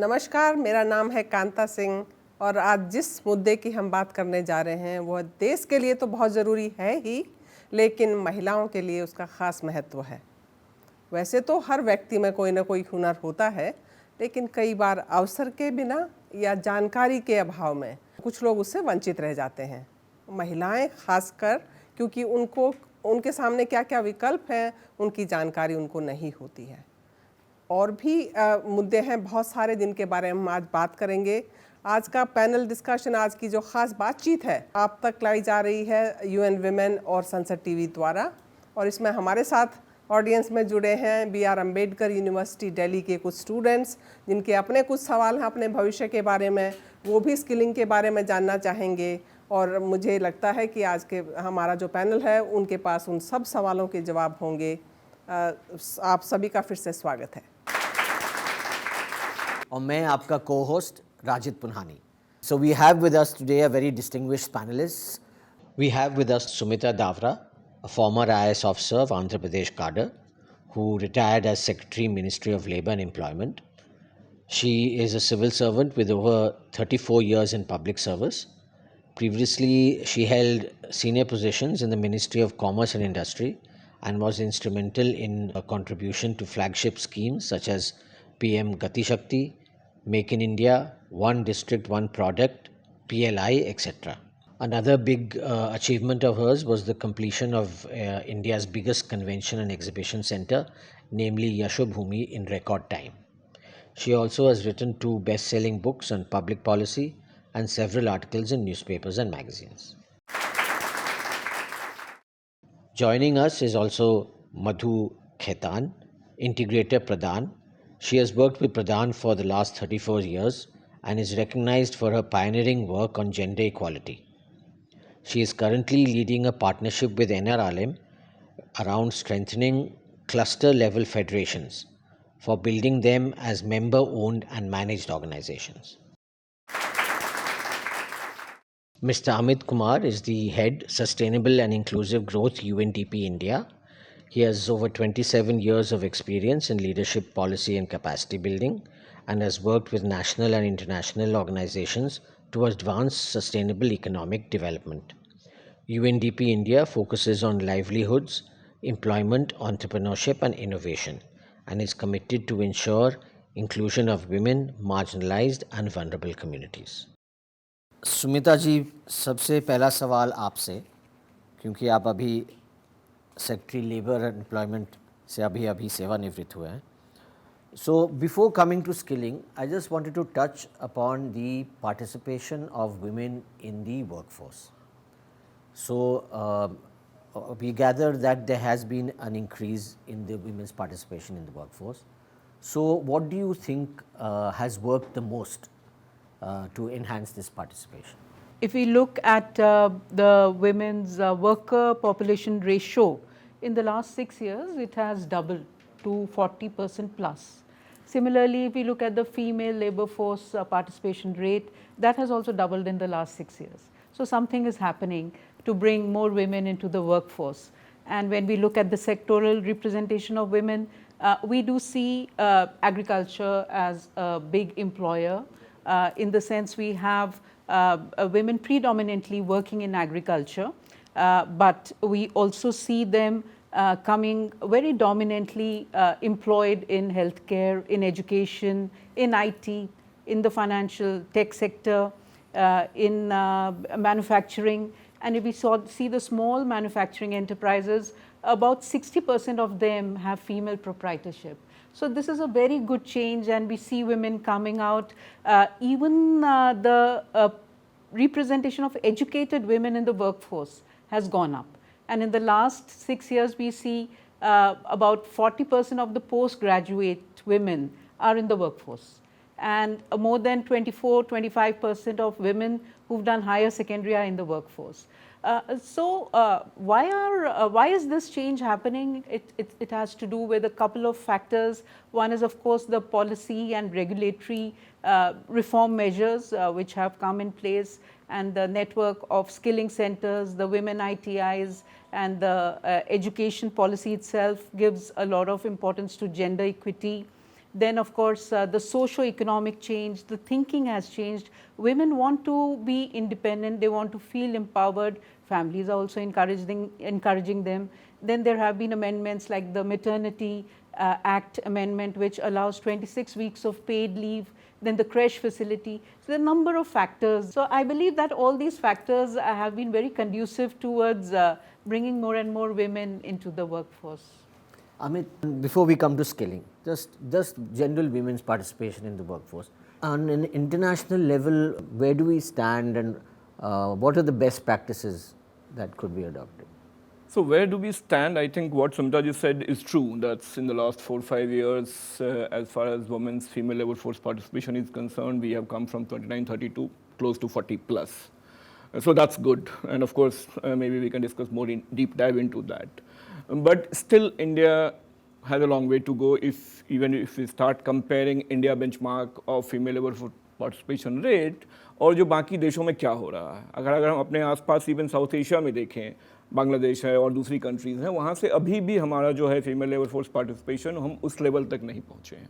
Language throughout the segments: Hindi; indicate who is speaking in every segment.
Speaker 1: नमस्कार, मेरा नाम है कांता सिंह और आज जिस मुद्दे की हम बात करने जा रहे हैं वह देश के लिए तो बहुत ज़रूरी है ही, लेकिन महिलाओं के लिए उसका ख़ास महत्व है। वैसे तो हर व्यक्ति में कोई ना कोई हुनर होता है, लेकिन कई बार अवसर के बिना या जानकारी के अभाव में कुछ लोग उससे वंचित रह जाते हैं। महिलाएं खासकर, क्योंकि उनके सामने क्या क्या विकल्प हैं उनकी जानकारी उनको नहीं होती है। और भी मुद्दे हैं बहुत सारे जिनके बारे में हम आज बात करेंगे। आज का पैनल डिस्कशन, आज की जो ख़ास बातचीत है, आप तक लाई जा रही है यूएन विमेन और संसद टीवी द्वारा। और इसमें हमारे साथ ऑडियंस में जुड़े हैं बी.आर. अम्बेडकर यूनिवर्सिटी दिल्ली के कुछ स्टूडेंट्स, जिनके अपने कुछ सवाल हैं अपने भविष्य के बारे में, वो भी स्किलिंग के बारे में जानना चाहेंगे। और मुझे लगता है कि आज के हमारा जो पैनल है उनके पास उन सब सवालों के जवाब होंगे। आप सभी का फिर से स्वागत है।
Speaker 2: और मैं आपका co-host Rajit Punhani. So we have with us today a very distinguished panelist. We have with us Sumita Davra, a former IAS officer of Andhra Pradesh cadre, who retired as Secretary Ministry of Labour and Employment. She is a civil servant with over 34 years in public service. Previously, she held senior positions in the Ministry of Commerce and Industry and was instrumental in a contribution to flagship schemes such as PM Gati Shakti, Make in India, One District, One Product, PLI, etc. Another big achievement of hers was the completion of India's biggest convention and exhibition center, namely Yashobhoomi, in record time. She also has written 2 best-selling books on public policy and several articles in newspapers and magazines. Joining us is also Madhu Khetan, Integrator Pradhan. She has worked with Pradhan for the last 34 years and is recognized for her pioneering work on gender equality. She is currently leading a partnership with NRLM around strengthening cluster-level federations for building them as member-owned and managed organizations. Mr. Amit Kumar is the Head, Sustainable and Inclusive Growth, UNDP India. He has over 27 years of experience in leadership, policy and capacity building and has worked with national and international organizations to advance sustainable economic development. UNDP India focuses on livelihoods, employment, entrepreneurship and innovation and is committed to ensure inclusion of women, marginalized and vulnerable communities. Sumita जी, सबसे पहला सवाल आपसे, क्योंकि आप अभी सेक्रेटरी लेबर एंड एम्प्लॉयमेंट से अभी सेवानिवृत्त हुए हैं. So before coming to skilling, I just wanted to touch upon the participation of women in the workforce. So we gather that there has been an increase in the women's participation in the workforce. So what do you think has worked the most to enhance this participation?
Speaker 3: If we look at the women's worker population ratio, in the last 6 years, it has doubled to 40% plus. Similarly, if we look at the female labor force participation rate, that has also doubled in the last 6 years. So something is happening to bring more women into the workforce. And when we look at the sectoral representation of women, we do see agriculture as a big employer. In the sense we have women predominantly working in agriculture, but we also see them coming very dominantly employed in healthcare, in education, in IT, in the financial tech sector, in manufacturing. And if we see the small manufacturing enterprises, about 60% of them have female proprietorship. So this is a very good change, and we see women coming out. Even the representation of educated women in the workforce has gone up. And in the last 6 years, we see about 40% of the postgraduate women are in the workforce, and more than 24-25% of women who've done higher secondary are in the workforce. Why is this change happening? It has to do with a couple of factors. One is, of course, the policy and regulatory reform measures which have come in place, and the network of skilling centers, the women ITIs, and the education policy itself gives a lot of importance to gender equity. Then, of course, the socio-economic change, the thinking has changed. Women want to be independent, they want to feel empowered. Families are also encouraging them. Then there have been amendments like the Maternity Act amendment, which allows 26 weeks of paid leave, then the creche facility. So, there are a number of factors. So, I believe that all these factors have been very conducive towards bringing more and more women into the workforce.
Speaker 2: Amit, before we come to skilling, just general women's participation in the workforce. On an international level, where do we stand, and what are the best practices that could be adopted?
Speaker 4: So where do we stand? I think what Sumita ji said is true. That's in the last 4 or 5 years, as far as women's female labor force participation is concerned, we have come from 29-30 to close to 40 plus. So that's good. And of course, maybe we can discuss more in deep dive into that. But still, India has a long way to go. Even if we start comparing India benchmark of female labor force participation rate और जो बाकी देशों में क्या हो रहा है, अगर हम अपने आसपास इवन साउथ एशिया में देखें, बांग्लादेश है और दूसरी कंट्रीज़ हैं, वहाँ से अभी भी हमारा जो है फीमेल लेबर फोर्स पार्टिसिपेशन हम उस लेवल तक नहीं पहुँचे हैं.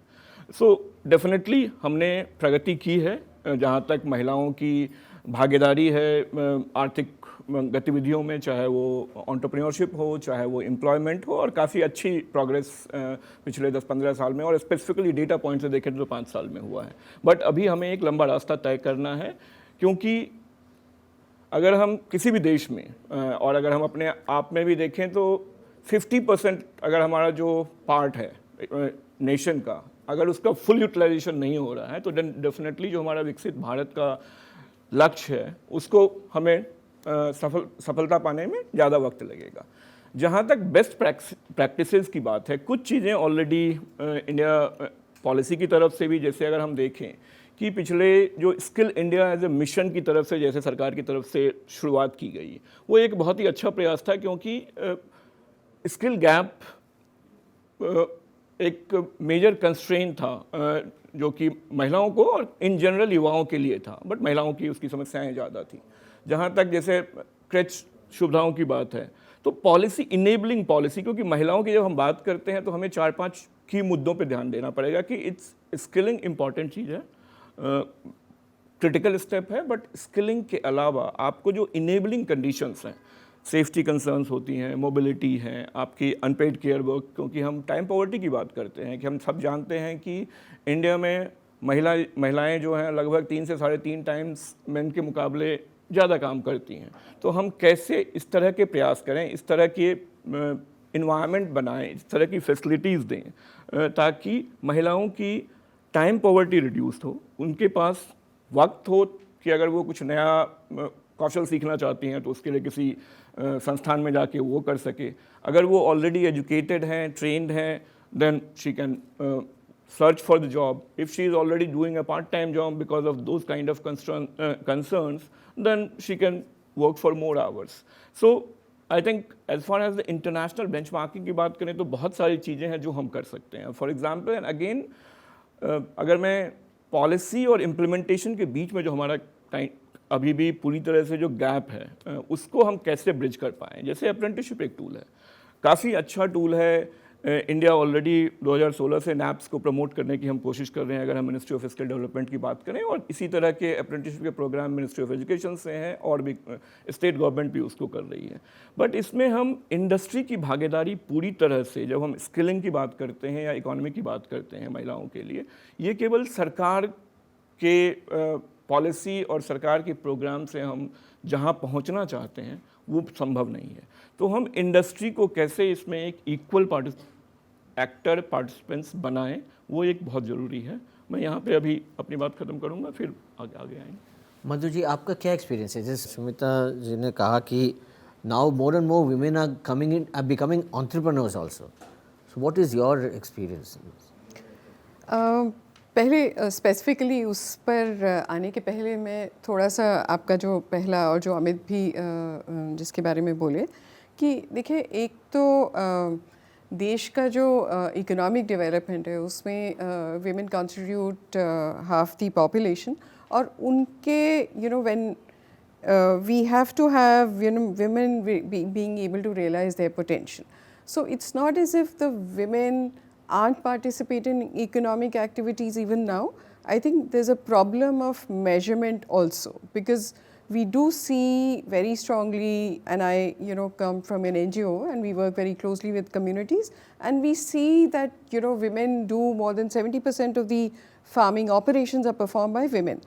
Speaker 4: सो डेफिनेटली हमने प्रगति की है जहाँ तक महिलाओं की भागीदारी है आर्थिक गतिविधियों में, चाहे वो एंटरप्रेन्योरशिप हो, चाहे वो एम्प्लॉयमेंट हो, और काफ़ी अच्छी प्रोग्रेस पिछले 10-15 साल में, और स्पेसिफिकली डेटा पॉइंट से देखें तो 5 साल में हुआ है. बट अभी हमें एक लंबा रास्ता तय करना है, क्योंकि अगर हम किसी भी देश में और अगर हम अपने आप में भी देखें तो 50% अगर हमारा जो पार्ट है नेशन का, अगर उसका फुल यूटिलाइजेशन नहीं हो रहा है, तो डेफिनेटली जो हमारा विकसित भारत का लक्ष्य है उसको हमें सफलता पाने में ज़्यादा वक्त लगेगा. जहाँ तक बेस्ट प्रैक्टिसेस की बात है, कुछ चीज़ें ऑलरेडी इंडिया पॉलिसी की तरफ से भी, जैसे अगर हम देखें कि पिछले जो skill India as a mission की तरफ से जैसे सरकार की तरफ से शुरुआत की गई, वो एक बहुत ही अच्छा प्रयास था, क्योंकि स्किल गैप एक मेजर कंस्ट्रेंट था जो कि महिलाओं को और इन जनरल युवाओं के लिए था, बट महिलाओं की उसकी समस्याएं ज़्यादा थी. जहाँ तक जैसे क्रेच सुविधाओं की बात है, तो पॉलिसी, इनेबलिंग पॉलिसी, क्योंकि महिलाओं की जब हम बात करते हैं तो हमें 4-5 की मुद्दों पे ध्यान देना पड़ेगा कि इट्स स्किलिंग इंपॉर्टेंट चीज़ है, क्रिटिकल स्टेप है, बट स्किलिंग के अलावा आपको जो इनेबलिंग कंडीशंस हैं, सेफ्टी कंसर्न्स होती हैं, मोबिलिटी है, आपकी अनपेड केयर वर्क, क्योंकि हम टाइम पॉवर्टी की बात करते हैं कि हम सब जानते हैं कि इंडिया में महिलाएं जो हैं लगभग 3 से 3.5 टाइम्स मेन के मुकाबले ज़्यादा काम करती हैं. तो हम कैसे इस तरह के प्रयास करें, इस तरह के इन्वायरमेंट बनाएं, इस तरह की फैसिलिटीज़ दें ताकि महिलाओं की टाइम पॉवर्टी रिड्यूस हो, उनके पास वक्त हो कि अगर वो कुछ नया कौशल सीखना चाहती हैं तो उसके लिए किसी संस्थान में जाके वो कर सके. अगर वो ऑलरेडी एजुकेटेड हैं, ट्रेंड हैं, then she can search for the job. If she is already doing a part-time job because of those kind of concerns, then she can work for more hours. So I think as far as the international benchmarking की बात करें तो बहुत सारी चीज़ें हैं जो हम कर सकते हैं. For example, and again, अगर मैं पॉलिसी और इम्प्लीमेंटेशन के बीच में जो हमारा टाइम अभी भी पूरी तरह से जो गैप है उसको हम कैसे ब्रिज कर पाएँ. जैसे अप्रेंटिसशिप एक टूल है, काफ़ी अच्छा टूल है. इंडिया ऑलरेडी 2016 से नैप्स को प्रमोट करने की हम कोशिश कर रहे हैं, अगर हम मिनिस्ट्री ऑफ स्किल डेवलपमेंट की बात करें, और इसी तरह के अप्रेंटिसशिप के प्रोग्राम मिनिस्ट्री ऑफ एजुकेशन से हैं और भी स्टेट गवर्नमेंट भी उसको कर रही है. बट इसमें हम इंडस्ट्री की भागीदारी पूरी तरह से, जब हम स्किलिंग की बात करते हैं या इकोनॉमी की बात करते हैं महिलाओं के लिए, ये केवल सरकार के पॉलिसी और सरकार के प्रोग्राम से हम जहाँ पहुँचना चाहते हैं वो संभव नहीं है. तो हम इंडस्ट्री को कैसे इसमें एक इक्वल एक्टर पार्टिसिपेंट्स बनाएं, वो एक बहुत ज़रूरी है. मैं यहाँ पे अभी अपनी बात ख़त्म करूँगा, फिर आगे आएंगे.
Speaker 2: मधु जी, आपका क्या एक्सपीरियंस है? जैसे सुमिता जी ने कहा कि now more and more women are coming in, are becoming entrepreneurs also. So what is your experience?
Speaker 5: पहले स्पेसिफिकली उस पर आने के पहले मैं थोड़ा सा आपका जो पहला और जो अमित भी जिसके बारे में बोले कि देखिए, एक तो देश का जो इकोनॉमिक डेवलपमेंट है उसमें women contribute half the population, और उनके when we have to have women being able to realize their potential. So it's not as if the women aren't participating in economic activities even now, I think there's a problem of measurement also, because we do see very strongly, and I come from an NGO and we work very closely with communities, and we see that women do more than 70% of the farming operations are performed by women.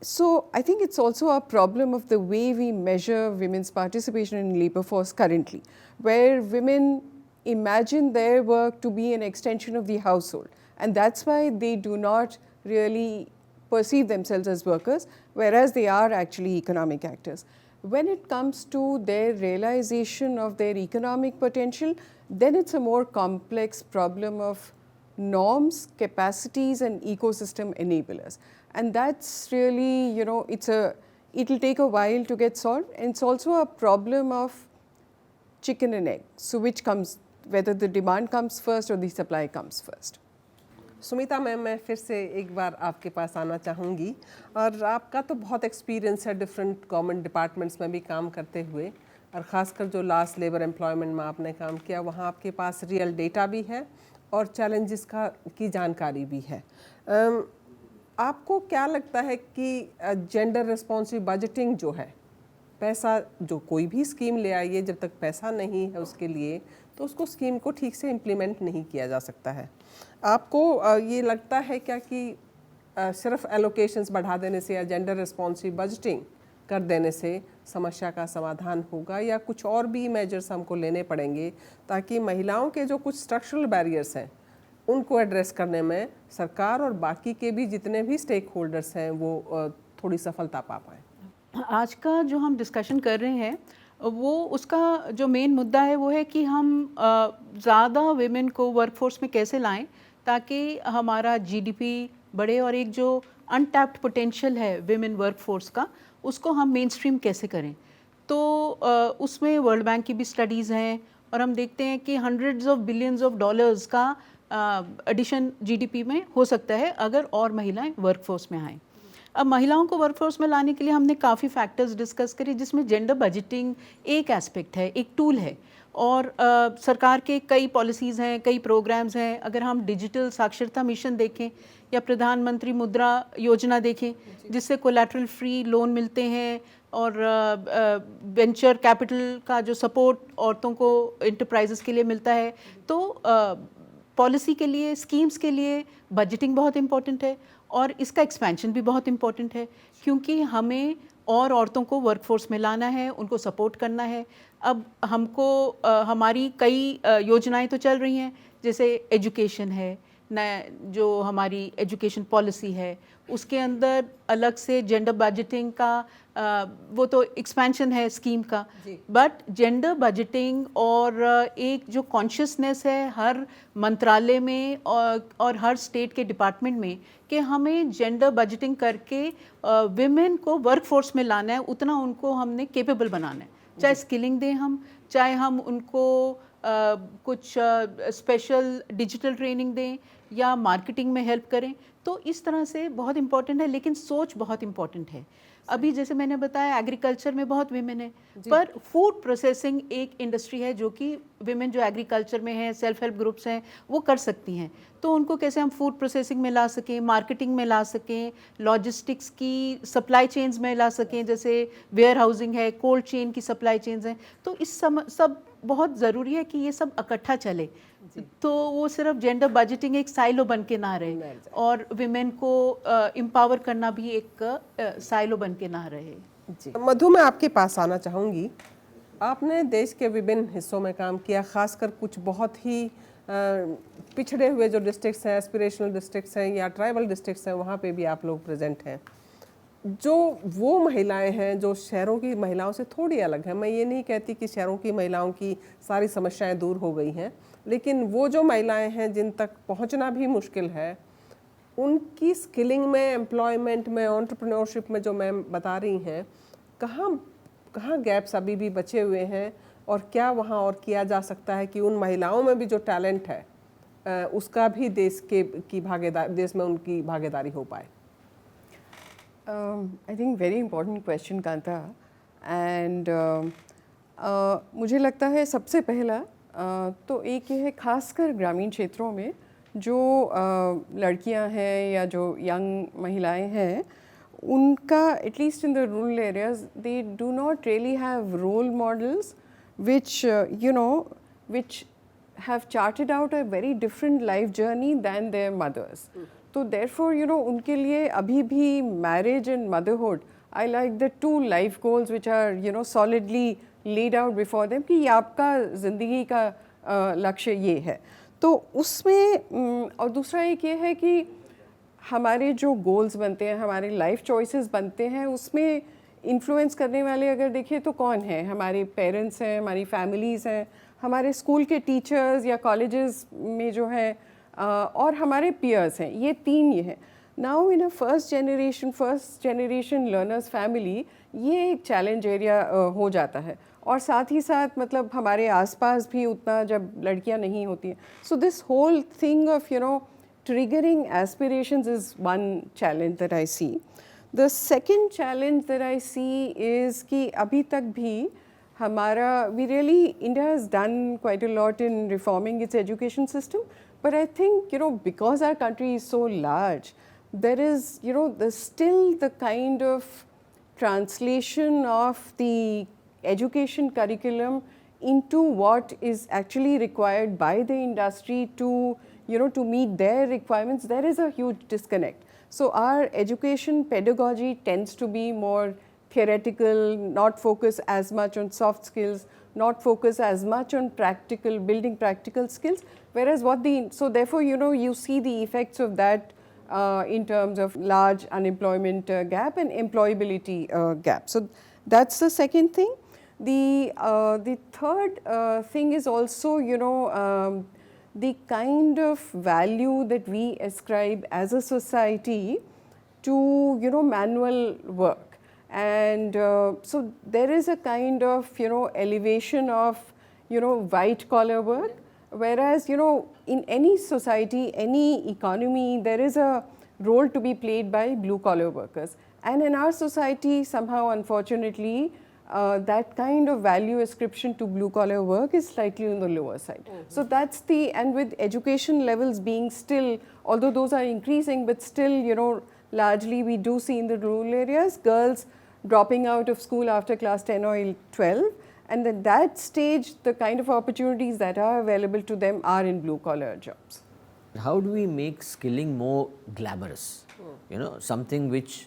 Speaker 5: So I think it's also a problem of the way we measure women's participation in labor force currently, where women imagine their work to be an extension of the household, and that's why they do not really perceive themselves as workers, whereas they are actually economic actors. When it comes to their realization of their economic potential, then it's a more complex problem of norms, capacities and ecosystem enablers. And that's really, it'll take a while to get solved, and it's also a problem of chicken and egg. So which comes, whether the demand comes first or the supply comes first.
Speaker 1: Sumita ma'am, मैं फिर से एक बार आपके पास आना चाहूँगी, और आपका तो बहुत एक्सपीरियंस है डिफरेंट गवर्नमेंट डिपार्टमेंट्स में भी काम करते हुए, और ख़ासकर जो लास्ट लेबर एम्प्लॉयमेंट में आपने काम किया, वहाँ आपके पास रियल डेटा भी है और चैलेंजेस की जानकारी भी है। आपको क्या लगता है कि जेंडर रिस्पॉन्सिव बजटिंग जो है, पैसा जो कोई भी स्कीम ले आइए, जब तक पैसा नहीं है उसके लिए, तो उसको स्कीम को ठीक से इम्प्लीमेंट नहीं किया जा सकता है। आपको ये लगता है क्या कि सिर्फ एलोकेशंस बढ़ा देने से या जेंडर रिस्पॉन्सिव बजटिंग कर देने से समस्या का समाधान होगा, या कुछ और भी मेजर्स हमको लेने पड़ेंगे ताकि महिलाओं के जो कुछ स्ट्रक्चरल बैरियर्स हैं उनको एड्रेस करने में सरकार और बाकी के भी जितने भी स्टेक होल्डर्स हैं वो थोड़ी सफलता पा पाएँ?
Speaker 3: आज का जो हम डिस्कशन कर रहे हैं वो उसका जो मेन मुद्दा है वो है कि हम ज़्यादा विमेन को वर्कफोर्स में कैसे लाएं ताकि हमारा जीडीपी बढ़े, और एक जो अनटैप्ड पोटेंशियल है विमेन वर्कफोर्स का उसको हम मेन स्ट्रीम कैसे करें। तो उसमें वर्ल्ड बैंक की भी स्टडीज़ हैं, और हम देखते हैं कि hundreds of billions of dollars का एडिशन जीडीपी में हो सकता है अगर और महिलाएं वर्कफोर्स में आएँ। अब महिलाओं को वर्कफोर्स में लाने के लिए हमने काफ़ी फैक्टर्स डिस्कस करी, जिसमें जेंडर बजटिंग एक एस्पेक्ट है, एक टूल है, और सरकार के कई पॉलिसीज़ हैं, कई प्रोग्राम्स हैं। अगर हम डिजिटल साक्षरता मिशन देखें या प्रधानमंत्री मुद्रा योजना देखें, जिससे कोलैटरल फ्री लोन मिलते हैं, और वेंचर कैपिटल का जो सपोर्ट औरतों को इंटरप्राइजेस के लिए मिलता है, तो पॉलिसी के लिए, स्कीम्स के लिए बजटिंग बहुत इम्पॉर्टेंट है, और इसका एक्सपेंशन भी बहुत इम्पॉर्टेंट है, क्योंकि हमें और औरतों को वर्कफोर्स में लाना है, उनको सपोर्ट करना है। अब हमको हमारी कई योजनाएं तो चल रही हैं, जैसे एजुकेशन है, नया जो हमारी एजुकेशन पॉलिसी है उसके अंदर अलग से जेंडर बजटिंग का वो तो एक्सपेंशन है स्कीम का, बट जेंडर बजटिंग और एक जो कॉन्शियसनेस है हर मंत्रालय में और हर स्टेट के डिपार्टमेंट में कि हमें जेंडर बजटिंग करके विमेन को वर्कफोर्स में लाना है, उतना उनको हमने केपेबल बनाना है। चाहे स्किलिंग दें हम, चाहे हम उनको कुछ स्पेशल डिजिटल ट्रेनिंग दें या मार्केटिंग में हेल्प करें, तो इस तरह से बहुत इम्पॉर्टेंट है। लेकिन सोच बहुत इम्पॉर्टेंट है। अभी जैसे मैंने बताया एग्रीकल्चर में बहुत विमेन है, पर फूड प्रोसेसिंग एक इंडस्ट्री है जो कि विमेन जो एग्रीकल्चर में है, सेल्फ हेल्प ग्रुप्स हैं, वो कर सकती हैं। तो उनको कैसे हम फूड प्रोसेसिंग में ला सकें, मार्केटिंग में ला सकें, लॉजिस्टिक्स की सप्लाई चेन्स में ला सकें, जैसे वेयर हाउसिंग है, कोल्ड चेन की सप्लाई चेन्स हैं। तो इस सब बहुत ज़रूरी है कि ये सब इकट्ठा चले, तो वो सिर्फ जेंडर बजटिंग एक साइलो बन के ना रहे, और विमेन को एम्पावर करना भी एक साइलो बन के ना रहे।
Speaker 1: जी मधु, मैं आपके पास आना चाहूँगी। आपने देश के विभिन्न हिस्सों में काम किया, खासकर कुछ बहुत ही पिछड़े हुए जो डिस्ट्रिक्ट्स हैं, एस्पिरेशनल डिस्ट्रिक्ट्स हैं या ट्राइबल डिस्ट्रिक्ट्स हैं, वहाँ पे भी आप लोग प्रेजेंट हैं। जो वो महिलाएं हैं जो शहरों की महिलाओं से थोड़ी अलग हैं, मैं ये नहीं कहती कि शहरों की महिलाओं की सारी समस्याएं दूर हो गई हैं, लेकिन वो जो महिलाएं हैं जिन तक पहुंचना भी मुश्किल है, उनकी स्किलिंग में, एम्प्लॉयमेंट में, एंटरप्रेन्योरशिप में जो मैम बता रही हैं, कहाँ गैप्स अभी भी बचे हुए हैं, और क्या वहाँ और किया जा सकता है कि उन महिलाओं में भी जो टैलेंट है उसका भी देश में उनकी भागीदारी हो पाए?
Speaker 5: I think very important question Kanta, and मुझे लगता है सबसे पहला तो एक ये है खासकर ग्रामीण क्षेत्रों में जो लड़कियां हैं या जो यंग महिलाएं हैं, उनका at least in the rural areas they do not really have role models which which have charted out a very different life journey than their mothers. So therefore उनके लिए अभी भी marriage and motherhood, I like the two life goals which are solidly laid out before them कि ये आपका ज़िंदगी का लक्ष्य ये है. तो उसमें और दूसरा एक ये है कि हमारे जो गोल्स बनते हैं, हमारे लाइफ चॉइसेस बनते हैं, उसमें इन्फ्लुएंस करने वाले अगर देखें तो कौन है? हमारे पेरेंट्स हैं, हमारी फैमिलीज़ हैं, हमारे स्कूल के टीचर्स या कॉलेजेस में जो हैं, और हमारे पीयर्स हैं. ये तीन ये हैं. Now in a first generation learners family ये एक चैलेंज एरिया हो जाता है. और साथ ही साथ मतलब हमारे आसपास भी उतना जब लड़कियां नहीं होती हैं. So this whole thing of triggering aspirations is one challenge that I see. The second challenge that I see is कि अभी तक भी हमारा India has done quite a lot in reforming its education system, but I think because our country is so large, there is there's still the kind of translation of the education curriculum into what is actually required by the industry to to meet their requirements. There is a huge disconnect. So our education pedagogy tends to be more theoretical, not focus as much on soft skills, not focus as much on building practical skills, whereas so therefore you see the effects of that in terms of large unemployment gap and employability gap. So that's the second thing. The third thing is also the kind of value that we ascribe as a society to manual work, and so there is a kind of elevation of white collar work, whereas in any society, any economy, there is a role to be played by blue collar workers, and in our society somehow unfortunately that kind of value ascription to blue collar work is slightly on the lower side. So that's and with education levels being still, although those are increasing, but still largely we do see in the rural areas girls dropping out of school after class 10 or 12, and at that stage the kind of opportunities that are available to them are in blue collar jobs.
Speaker 2: How do we make skilling more glamorous? Something which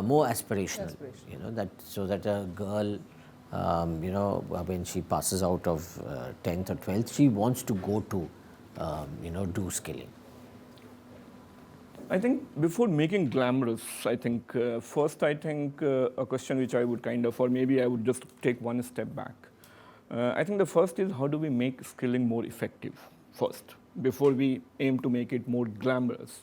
Speaker 2: more aspirational. That so that a girl, when she passes out of 10th or 12th, she wants to go to, do skilling.
Speaker 4: I think before making glamorous, I think first a question which I would or maybe I would just take one step back. I think the first is how do we make skilling more effective first, before we aim to make it more glamorous.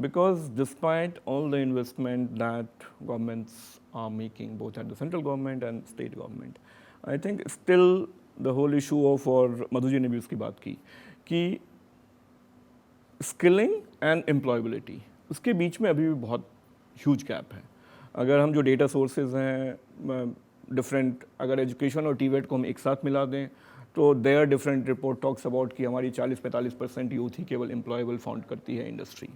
Speaker 4: Because despite all the investment that governments are making, both at the central government and state government, I think still the whole issue of, और मधु जी ने भी उसकी बात की, कि स्किलिंग एंड एम्प्लॉयबिलिटी, उसके बीच में अभी भी बहुत ह्यूज गैप है. अगर हम जो डेटा सोर्सेज हैं डिफरेंट, अगर एजुकेशन और टीवेट को हम एक साथ मिला दें तो there different report talks about कि हमारी 40-45% यूथ ही केवल एम्प्लॉयबल फाउंड करती है इंडस्ट्री.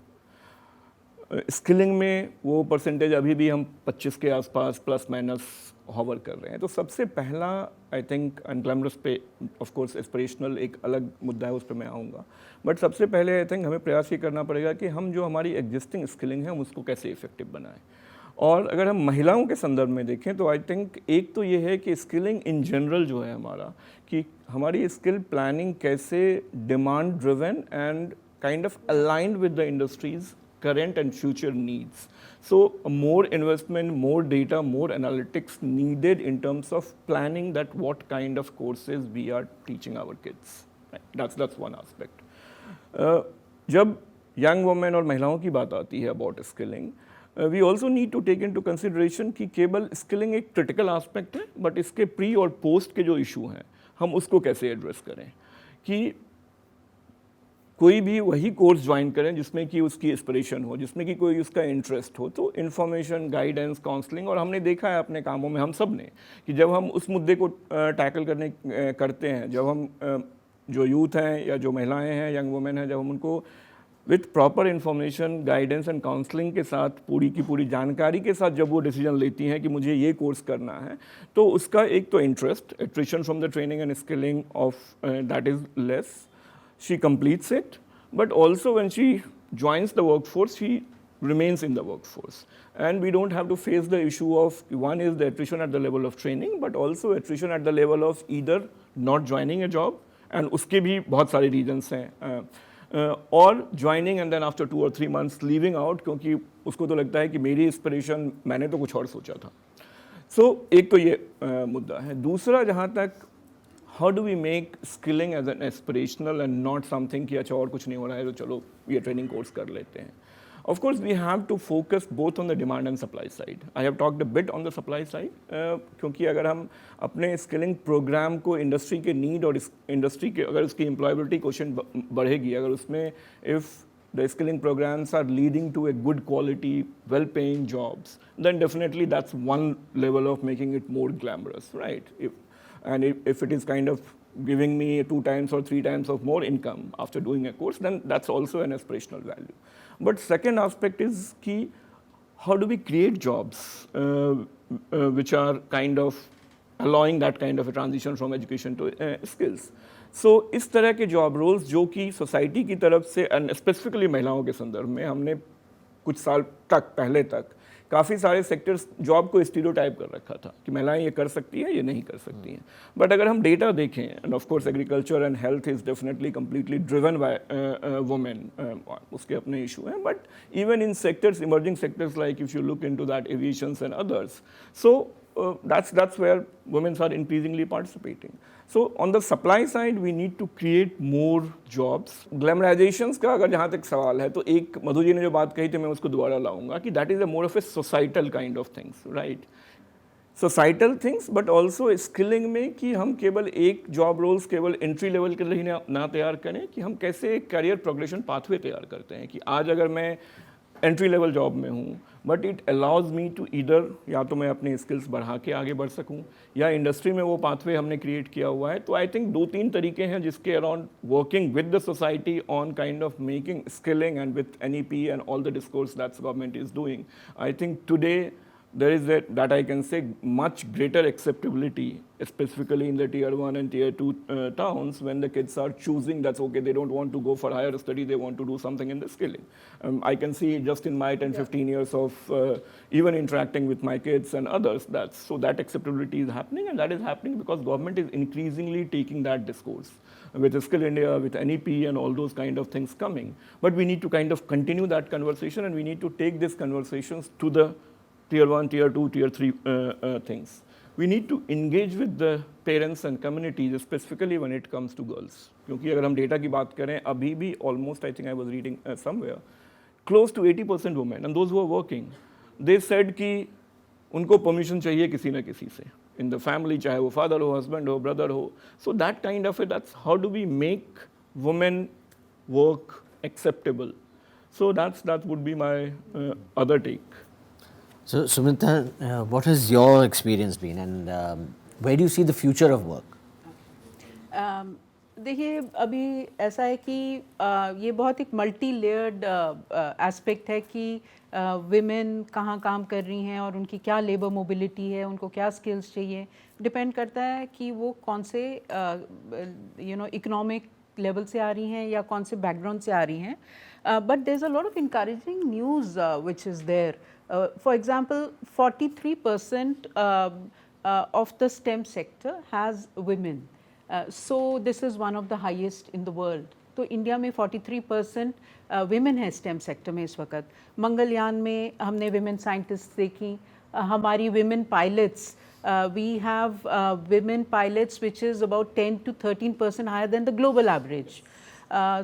Speaker 4: स्किलिंग में वो परसेंटेज अभी भी हम 25 के आसपास प्लस माइनस हॉवर कर रहे हैं. तो सबसे पहला आई थिंक अनग्लैमरस पे ऑफ कोर्स एस्पिरेशनल एक अलग मुद्दा है, उस पर मैं आऊँगा, बट सबसे पहले आई थिंक हमें प्रयास ये करना पड़ेगा कि हम जो हमारी एग्जिस्टिंग स्किलिंग है हम उसको कैसे इफेक्टिव बनाएं. और अगर हम महिलाओं के संदर्भ में देखें तो आई थिंक एक तो ये है कि स्किलिंग इन जनरल जो है हमारा, कि हमारी स्किल प्लानिंग कैसे demand driven and kind of aligned with the industries current and future needs. So more investment, more data, more analytics needed in terms of planning that what kind of courses we are teaching our kids. Right? That's one aspect. जब young women और महिलाओं की बात आती है about skilling, we also need to take into consideration कि केवल skilling एक critical aspect है, but इसके pre और post के जो issue हैं हम उसको कैसे address करें. कि कोई भी वही कोर्स ज्वाइन करें जिसमें कि उसकी एस्पिरेशन हो, जिसमें कि कोई उसका इंटरेस्ट हो। तो इन्फॉर्मेशन, गाइडेंस, काउंसलिंग, और हमने देखा है अपने कामों में हम सब ने कि जब हम उस मुद्दे को टैकल करते हैं, जब हम जो यूथ हैं या जो महिलाएं हैं, यंग वुमेन हैं, जब हम उनको with proper information, guidance and counselling के साथ, पूरी की पूरी जानकारी के साथ जब वो डिसीजन लेती हैं कि मुझे ये कोर्स करना है, तो उसका एक तो interest, attrition from the training and skilling of that is less, she completes it, but also when she joins the workforce, she remains in the workforce. And we don't have to face the issue of, one is the attrition at the level of training, but also attrition at the level of either not joining a job, and उसके भी बहुत सारे reasons हैं, और joining and then after 2 or 3 months leaving out, क्योंकि उसको तो लगता है कि मेरी inspiration, मैंने तो कुछ और सोचा था। So एक तो ये मुद्दा है। दूसरा, जहाँ तक how do we make skilling as an aspirational and not something कि अच्छा और कुछ नहीं हो रहा है तो चलो ये ट्रेनिंग कोर्स कर लेते हैं। Of course, we have to focus both on the demand and supply side. I have talked a bit on the supply side, क्योंकि अगर हम अपने स्किलिंग प्रोग्राम को इंडस्ट्री के नीड और इंडस्ट्री के, अगर उसकी एम्प्लॉयबिलिटी क्वेश्चन बढ़ेगी, अगर उसमें if the skilling programs are leading to a good quality, well-paying jobs, then definitely that's one level of making it more glamorous, right? If it is kind of giving me 2 times or 3 times of more income after doing a course, then that's also an aspirational value. But second aspect is ki, how do we create jobs which are kind of allowing that kind of a transition from education to skills. So इस तरह के जॉब रोल्स जो कि सोसाइटी की तरफ से, एंड स्पेसिफिकली महिलाओं के संदर्भ में, हमने कुछ साल तक, पहले तक काफ़ी सारे सेक्टर्स जॉब को स्टीरियोटाइप कर रखा था कि महिलाएं ये कर सकती हैं, ये नहीं कर सकती हैं। बट अगर हम डेटा देखें, and of course agriculture and health is definitely completely driven by women, उसके अपने इशू हैं, but even in sectors, emerging sectors like if you look into that aviations and others, so that's where women are increasingly participating. So on the supply side, we need to create more jobs. Glamorizations का अगर जहाँ तक सवाल है, तो एक मधु जी ने जो बात कही थी, मैं उसको दोबारा लाऊंगा कि that is a more of a societal kind of things, right? Societal things, but also skilling में कि हम केवल एक जॉब रोल्स केवल एंट्री लेवल के लिए ना तैयार करें, कि हम कैसे एक करियर प्रोग्रेशन पाथवे तैयार करते हैं कि आज अगर मैं एंट्री लेवल जॉब में हूँ, but it allows me to either, या तो मैं अपने स्किल्स बढ़ा के आगे बढ़ सकूँ, या इंडस्ट्री में वो पाथवे हमने क्रिएट किया हुआ है। तो आई थिंक 2-3 तरीके हैं जिसके around working with the society on kind of making skilling, and with NEP and all the discourse that's government is doing, I think today there is that I can say much greater acceptability, specifically in the tier 1 and tier 2 towns, when the kids are choosing that's okay, they don't want to go for higher study, they want to do something in the skilling. I can see just in my 10-15 years of even interacting with my kids and others, so that acceptability is happening, and that is happening because government is increasingly taking that discourse with Skill India, with NEP and all those kind of things coming. But we need to kind of continue that conversation, and we need to take these conversations to the tier 1, tier 2, tier 3 things. We need to engage with the parents and communities, specifically when it comes to girls. क्योंकि अगर हम डेटा की बात करें, अभी भी almost, I think I was reading somewhere, close to 80% women, and those who are working, they said कि उनको परमिशन चाहिए किसी न किसी से in the family, चाहे वो father हो, husband हो, brother हो. So that kind of that's how do we make women work acceptable. So that would be my other take.
Speaker 2: So, Sumita, what has your experience been, and where do you see the future of work?
Speaker 3: देखिए, अभी ऐसा है कि ये बहुत एक मल्टी लेयर्ड एस्पेक्ट है कि विमेन कहाँ काम कर रही हैं और उनकी क्या लेबर मोबिलिटी है, उनको क्या स्किल्स चाहिए, डिपेंड करता है कि वो कौन से इकोनॉमिक लेवल से आ रही हैं या कौन से बैकग्राउंड से आ रही हैं. But there is a lot of encouraging news which is there. For example, 43% of the STEM sector has women. So this is one of the highest in the world. तो इंडिया में 43% women है STEM sector में इस वक्त. मंगलयान में हमने women scientists देखी, हमारी women pilots, we have women pilots which is about 10 to 13% higher than the global average.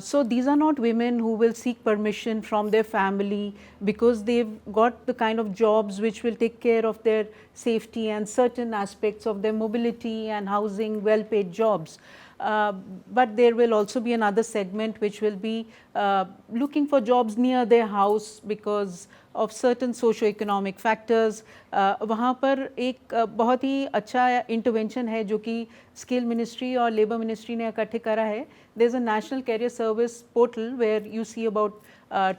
Speaker 3: So these are not women who will seek permission from their family because they've got the kind of jobs which will take care of their safety and certain aspects of their mobility and housing, well-paid jobs. but there will also be another segment which will be looking for jobs near their house because of certain socio-economic factors. वहाँ पर एक बहुत ही अच्छा इंटरवेंशन है जो कि स्किल मिनिस्ट्री और लेबर मिनिस्ट्री ने इकट्ठे करा है. There is a national career service portal where you see about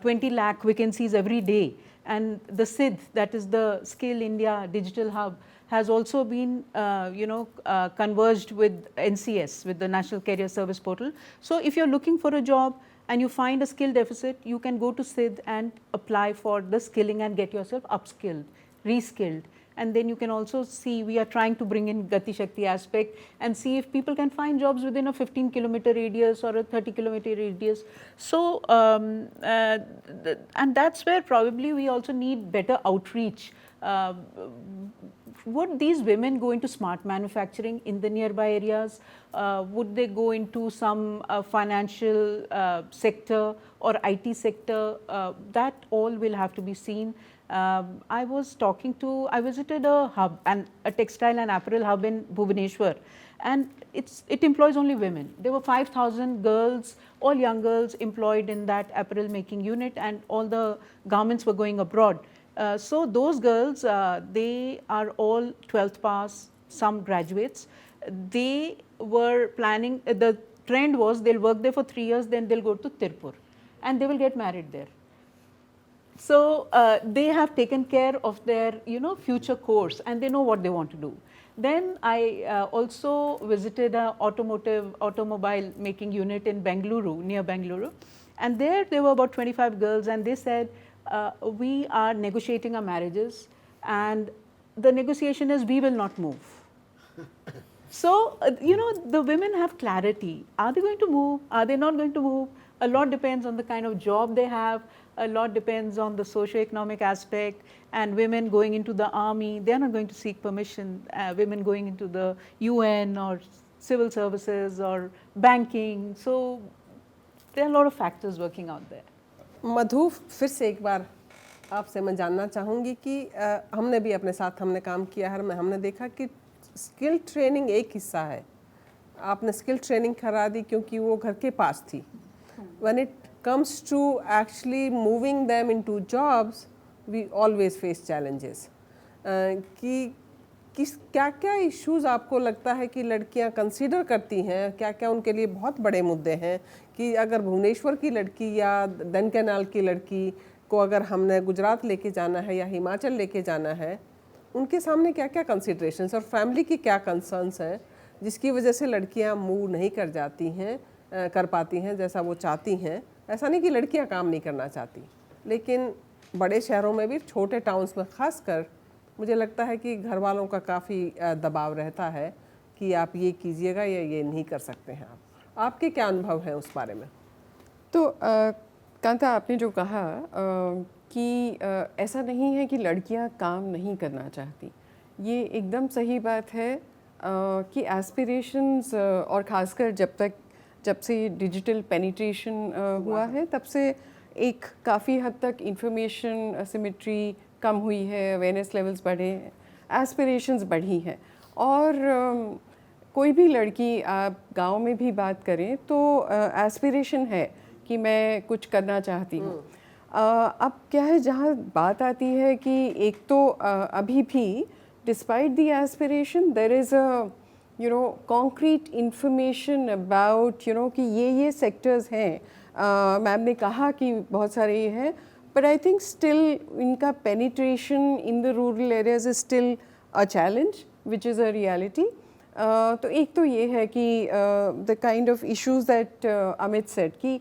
Speaker 3: 20 lakh vacancies every day, and the SID, that is the Skill India Digital Hub, has also been converged with NCS, with the National Career Service Portal. So if you're looking for a job and you find a skill deficit, you can go to SID and apply for the skilling and get yourself upskilled, reskilled. And then you can also see, we are trying to bring in Gati Shakti aspect and see if people can find jobs within a 15-kilometer radius or a 30-kilometer radius. So, and that's where probably we also need better outreach. Would these women go into smart manufacturing in the nearby areas? Would they go into some financial sector or IT sector? That all will have to be seen. I visited a hub, a textile and apparel hub in Bhubaneswar, and it employs only women. There were 5,000 girls, all young girls employed in that apparel making unit, and all the garments were going abroad. So those girls, they are all 12th pass, some graduates. They were planning, the trend was they'll work there for 3 years, then they'll go to Tirupur and they will get married there. So they have taken care of their future course and they know what they want to do. Then I also visited an automobile making unit in Bengaluru, near Bengaluru, and there were about 25 girls, and they said, we are negotiating our marriages, and the negotiation is we will not move. So, the women have clarity. Are they going to move? Are they not going to move? A lot depends on the kind of job they have. A lot depends on the socio-economic aspect. And women going into the army, they are not going to seek permission. Women going into the UN or civil services or banking. So, there are a lot of factors working out there.
Speaker 1: मधु, फिर से एक बार आपसे मैं जानना चाहूँगी कि हमने भी अपने साथ हमने काम किया है, हमने देखा कि स्किल ट्रेनिंग एक हिस्सा है. आपने स्किल ट्रेनिंग करा दी क्योंकि वो घर के पास थी. When it comes to actually moving them into jobs, we always face challenges. कि क्या क्या इश्यूज़ आपको लगता है कि लड़कियां कंसीडर करती हैं, क्या क्या उनके लिए बहुत बड़े मुद्दे हैं कि अगर भुवनेश्वर की लड़की या दन कैनाल की लड़की को अगर हमने गुजरात लेके जाना है या हिमाचल लेके जाना है, उनके सामने क्या क्या कंसिडरेशंस और फैमिली की क्या कंसर्न्स हैं जिसकी वजह से लड़कियां मूव नहीं कर पाती हैं जैसा वो चाहती हैं. ऐसा नहीं कि लड़कियां काम नहीं करना चाहती, लेकिन बड़े शहरों में भी, छोटे टाउन्स में ख़ासकर, मुझे लगता है कि घर वालों का काफ़ी दबाव रहता है कि आप ये कीजिएगा या ये नहीं कर सकते हैं. आपके क्या अनुभव हैं उस बारे में?
Speaker 5: तो कांता, आपने जो कहा कि ऐसा नहीं है कि लड़कियां काम नहीं करना चाहती, ये एकदम सही बात है कि एस्पिरेशंस और ख़ासकर जब से डिजिटल पेनिट्रेशन हुआ है तब से एक काफ़ी हद तक इंफॉर्मेशन असिमेट्री कम हुई है, अवेयरनेस लेवल्स बढ़े हैं, एस्पिरेशंस बढ़ी हैं. और कोई भी लड़की, आप गांव में भी बात करें तो एस्पिरेशन है कि मैं कुछ करना चाहती हूँ. अब क्या है, जहाँ बात आती है कि एक तो अभी भी despite the aspiration there is a concrete information about कि ये सेक्टर्स हैं. मैम ने कहा कि बहुत सारे ये हैं, but I think still इनका penetration in the rural areas is still a challenge, which is a reality. तो एक तो ये है कि the kind of issues that Amit said कि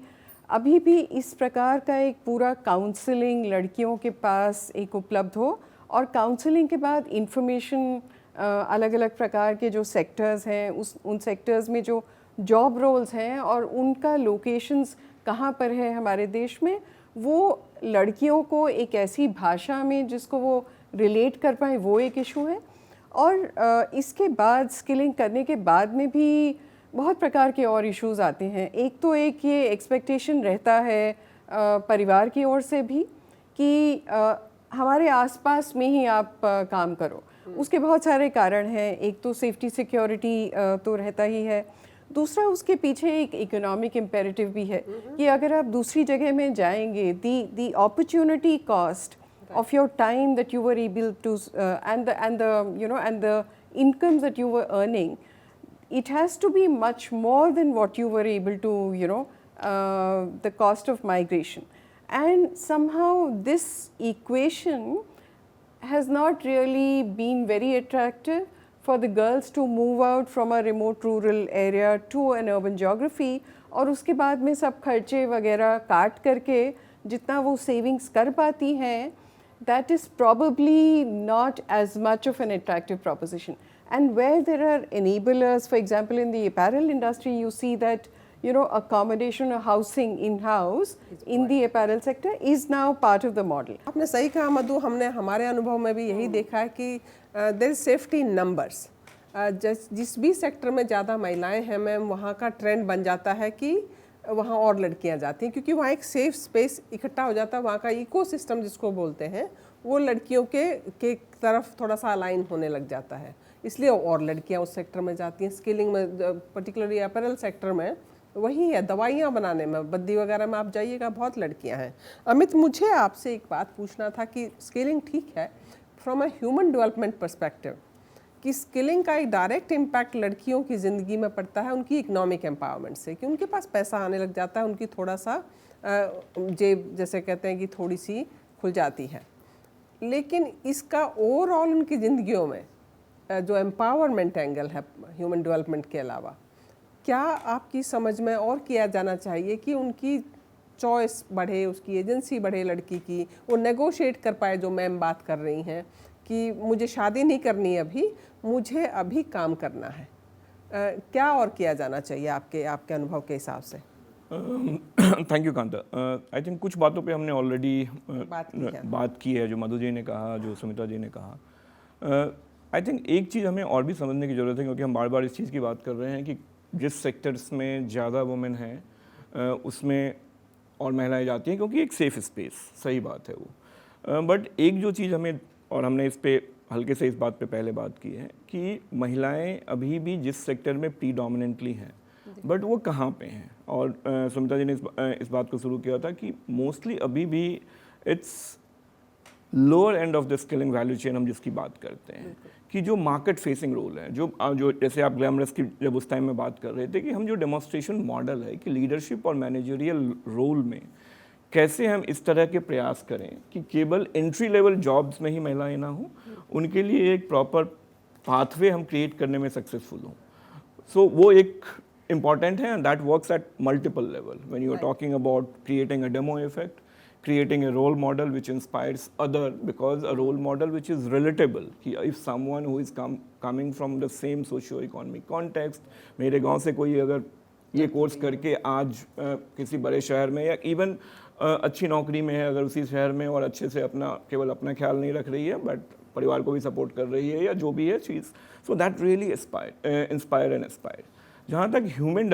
Speaker 5: अभी भी इस प्रकार का एक पूरा काउंसलिंग लड़कियों के पास एक उपलब्ध हो, और काउंसलिंग के बाद इंफॉर्मेशन अलग अलग प्रकार के जो सेक्टर्स हैं उन सेक्टर्स में जो जॉब रोल्स हैं और उनका लोकेशंस कहाँ पर है हमारे देश में, वो लड़कियों को एक ऐसी भाषा में जिसको वो रिलेट कर पाए, वो एक इशू है. और इसके बाद स्किलिंग करने के बाद में भी बहुत प्रकार के और इश्यूज आते हैं. एक तो एक ये एक्सपेक्टेशन रहता है परिवार की ओर से भी कि हमारे आसपास में ही आप काम करो. उसके बहुत सारे कारण हैं. एक तो सेफ्टी सिक्योरिटी तो रहता ही है, दूसरा उसके पीछे एक इकोनॉमिक इम्पेरेटिव भी है कि अगर आप दूसरी जगह में जाएंगे, the opportunity cost of your time that you were able to and the you know and the incomes that you were earning, it has to be much more than what you were able to, you know, the cost of migration. And somehow this equation has not really been very attractive for the girls to move out from a remote rural area to an urban geography, और उसके बाद में सब खर्चे वगैरह काट करके जितना वो सेविंग्स कर पाती हैं, that is probably not as much of an attractive proposition. And where there are enablers, for example in the apparel industry, you see that, you know, accommodation or housing in-house in the apparel sector is now part of the model.
Speaker 1: आपने सही कहा मधु, हमने हमारे अनुभव में भी यही देखा है कि there is safety in numbers. जिस भी सेक्टर में ज़्यादा महिलाएं हैं मैम, वहाँ का ट्रेंड बन जाता है कि वहाँ और लड़कियाँ जाती हैं, क्योंकि वहाँ एक सेफ स्पेस इकट्ठा हो जाता है। वहाँ का इकोसिस्टम जिसको बोलते हैं वो लड़कियों के तरफ थोड़ा सा अलाइन होने लग जाता है, इसलिए और लड़कियाँ उस सेक्टर में जाती हैं। स्किलिंग में, पर्टिकुलरली अपैरल सेक्टर में वही है, दवाइयाँ बनाने में, बद्दी वगैरह में आप जाइएगा बहुत लड़कियाँ हैं। अमित, मुझे आपसे एक बात पूछना था कि स्किलिंग ठीक है from a human development perspective, कि स्किलिंग का एक डायरेक्ट इम्पैक्ट लड़कियों की ज़िंदगी में पड़ता है उनकी इकोनॉमिक एम्पावरमेंट से, कि उनके पास पैसा आने लग जाता है, उनकी थोड़ा सा जेब जैसे कहते हैं कि थोड़ी सी खुल जाती है। लेकिन इसका ओवरऑल उनकी ज़िंदगियों में जो एम्पावरमेंट एंगल है ह्यूमन डेवलपमेंट के अलावा, क्या आपकी समझ में और किया जाना चाहिए कि उनकी चॉइस बढ़े, उसकी एजेंसी बढ़े लड़की की, वो नेगोशिएट कर पाए, जो मैम बात कर रही हैं कि मुझे शादी नहीं करनी है अभी, मुझे अभी काम करना है। क्या और किया जाना चाहिए आपके अनुभव के हिसाब से?
Speaker 4: Thank you Kanta. I think कुछ बातों पे हमने ऑलरेडी बात की है, जो मधु जी ने कहा, जो सुमिता जी ने कहा। आई थिंक एक चीज़ हमें और भी समझने की ज़रूरत है, क्योंकि हम बार बार इस चीज़ की बात कर रहे हैं कि जिस सेक्टर्स में ज़्यादा वुमेन हैं उसमें और महिलाएं जाती हैं क्योंकि एक सेफ स्पेस, सही बात है वो। बट एक जो चीज़ हमें, और हमने इस पे हल्के से इस बात पे पहले बात की है कि महिलाएं अभी भी जिस सेक्टर में प्रीडोमिनेंटली हैं, बट वो कहाँ पे हैं। और सुमिता जी ने इस बात को शुरू किया था कि मोस्टली अभी भी it's lower end of the skilling value chain हम जिसकी बात करते हैं, कि जो मार्केट फेसिंग रोल है, जो जैसे आप ग्लैमरस की जब उस टाइम में बात कर रहे थे कि हम जो डेमोन्स्ट्रेशन मॉडल है कि लीडरशिप और मैनेजरियल रोल में कैसे हम इस तरह के प्रयास करें कि केवल एंट्री लेवल जॉब्स में ही महिलाएं ना हो, उनके लिए एक प्रॉपर पाथवे हम क्रिएट करने में सक्सेसफुल हों। सो वो एक इम्पॉर्टेंट है, and that works at multiple level when you are talking about creating a demo effect, creating a role model which inspires other, because a role model which is relatable, कि if someone who is coming from the same socio-economic context, मेरे गांव से कोई अगर ये कोर्स करके आज किसी बड़े शहर में या इवन अच्छी नौकरी में है अगर उसी शहर में, और अच्छे से केवल अपना ख्याल नहीं रख रही है बट परिवार को भी सपोर्ट कर रही है या जो भी है चीज़, so that really inspire and aspire. जहाँ तक ह्यूमन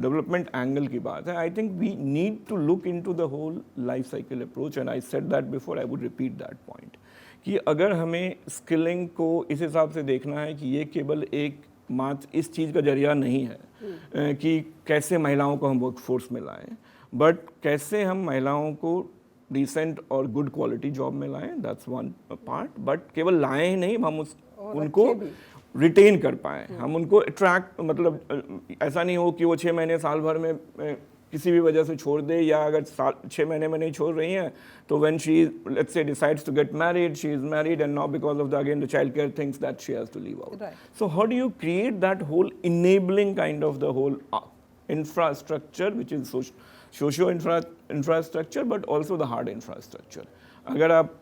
Speaker 4: डेवलपमेंट एंगल की बात है, I think we need to look into the whole life cycle approach, and I said that before, I would repeat that point, कि अगर हमें स्किलिंग को इस हिसाब से देखना है कि ये केवल एक मात्र इस चीज़ का जरिया नहीं है कि कैसे महिलाओं को हम वर्कफोर्स में लाएं, बट कैसे हम महिलाओं को डिसेंट और गुड क्वालिटी जॉब में लाएं, दैट्स वन पार्ट। बट केवल लाएं ही नहीं, हम उनको रिटेन कर पाएँ, हम उनको अट्रैक्ट, मतलब ऐसा नहीं हो कि वो 6 महीने साल भर में किसी भी वजह से छोड़ दे, या अगर 6 महीने में नहीं छोड़ रही हैं तो when she let's say decides to get married, she is married and now because of the again the child care things that she has to leave out. So how do you create that whole enabling kind of the whole infrastructure which is socio infrastructure but also the hard infrastructure. अगर आप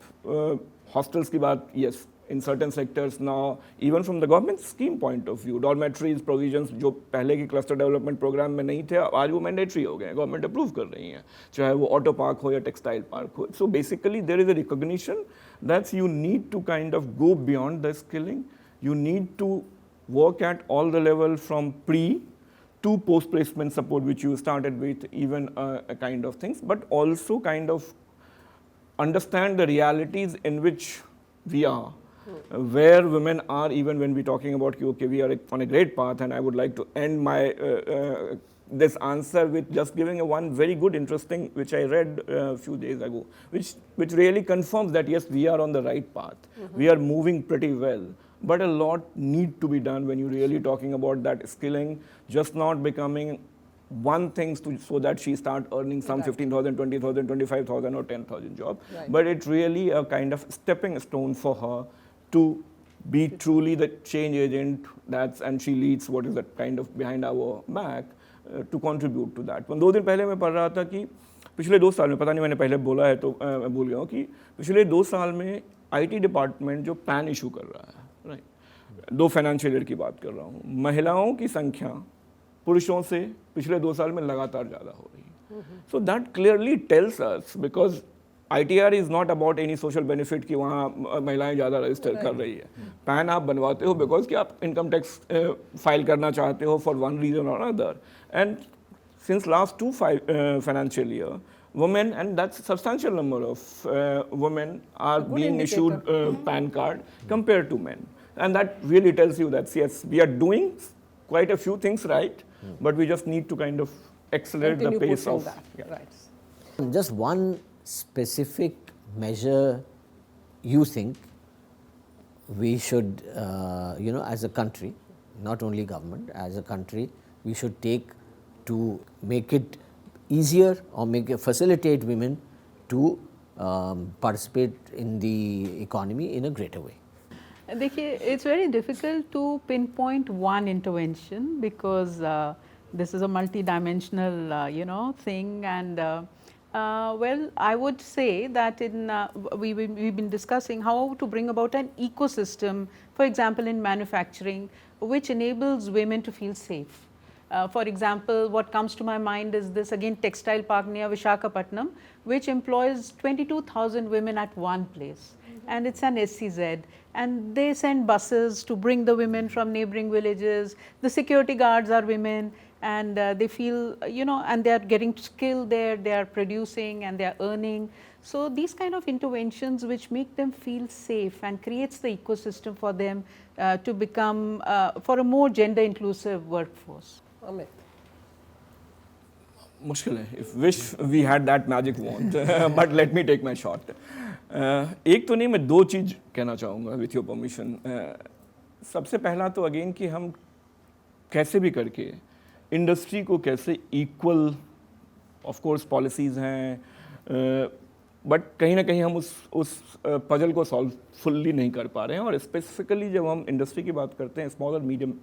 Speaker 4: हॉस्टल्स की बात, yes, in certain sectors now, even from the government scheme point of view, dormitories provisions जो पहले की क्लस्टर डेवलपमेंट प्रोग्राम में नहीं थे, आज वो मैंडेटरी हो गए हैं, गवर्नमेंट अप्रूव कर रही हैं, चाहे वो ऑटो पार्क हो या टेक्सटाइल पार्क हो। So basically there is a recognition that's you need to kind of go beyond the skilling, you need to work at all the level from pre to post placement support, which you started with, even a kind of things, but also kind of understand the realities in which we are, where women are, even when we're talking about okay, we are on a great path, and I would like to end my this answer with just giving a one very good, interesting, which I read a few days ago, which really confirms that yes, we are on the right path. We are moving pretty well, but a lot need to be done when you're really talking about that skilling, just not becoming one thing so that she start earning some 15,000, 20,000, 25,000 or 10,000 job, but it's really a kind of stepping stone for her to be truly the change agent and she leads what is that kind of behind our back to contribute to that. 2 दिन पहले मैं पढ़ रहा था कि पिछले 2 साल में, पता नहीं मैंने पहले बोला है तो मैं भूल गया हूँ, कि पिछले 2 साल में IT डिपार्टमेंट जो पैन इशू कर रहा है, राइट, 2 फाइनेंशियल ईयर की बात कर रहा हूँ, महिलाओं की संख्या पुरुषों से पिछले 2 साल में लगातार ज़्यादा हो रही है. So that clearly tells us, because ITR is not about any social benefit कि वहाँ महिलाएं ज़्यादा रजिस्टर कर रही है. पैन आप बनवाते हो बिकॉज कि आप इनकम टैक्स फाइल करना चाहते हो फॉर वन रीज़न और other. And since last 2 financial year, women, and that's a substantial number of women are being issued PAN card compared to men. And that really tells you that yes, we are doing quite a few things right, but we just need to kind of accelerate
Speaker 1: Continue
Speaker 4: the pace
Speaker 1: pushing
Speaker 4: of
Speaker 1: that.
Speaker 4: yeah.
Speaker 1: Right.
Speaker 2: Just one specific measure you think we should, as a country, not only government, as a country, we should take to make it easier or facilitate women to participate in the economy in a greater way.
Speaker 3: देखिए, it's very difficult to pinpoint one intervention because this is a multi-dimensional, thing, and well, I would say that we've been discussing how to bring about an ecosystem, for example, in manufacturing, which enables women to feel safe. For example, what comes to my mind is this, again, textile park near Visakhapatnam, which employs 22,000 women at one place. And it's an SCZ, and they send buses to bring the women from neighboring villages. The security guards are women, and they feel, and they are getting skill there, they are producing and they are earning. So these kind of interventions which make them feel safe and creates the ecosystem for them to become, for a more gender inclusive workforce.
Speaker 1: Amit.
Speaker 4: मुश्किल है. If wish we had that magic wand, but let me take my shot. एक तो नहीं, मैं 2 चीज़ कहना चाहूँगा with your permission. सबसे पहला तो अगेन कि हम कैसे भी करके इंडस्ट्री को कैसे इक्वल, ऑफ कोर्स पॉलिसीज़ हैं, बट कहीं ना कहीं हम उस पजल को सॉल्व फुल्ली नहीं कर पा रहे हैं. और स्पेसिफिकली जब हम इंडस्ट्री की बात करते हैं, स्मॉल और medium,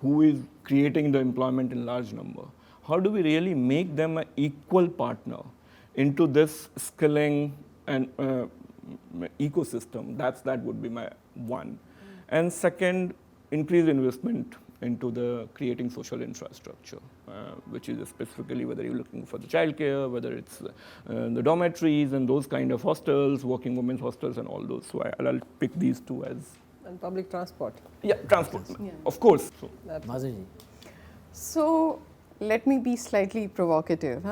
Speaker 4: who is creating the employment in large number, how do we really make them an equal partner into this skilling and ecosystem? That would be my one. And second, increased investment into the creating social infrastructure, which is specifically whether you're looking for the childcare, whether it's the dormitories and those kind of hostels, working women's hostels and all those. So I'll pick these 2 as.
Speaker 1: And public transport.
Speaker 4: Yeah, transport, of course. So,
Speaker 2: Mazaji.
Speaker 5: So let me be slightly provocative.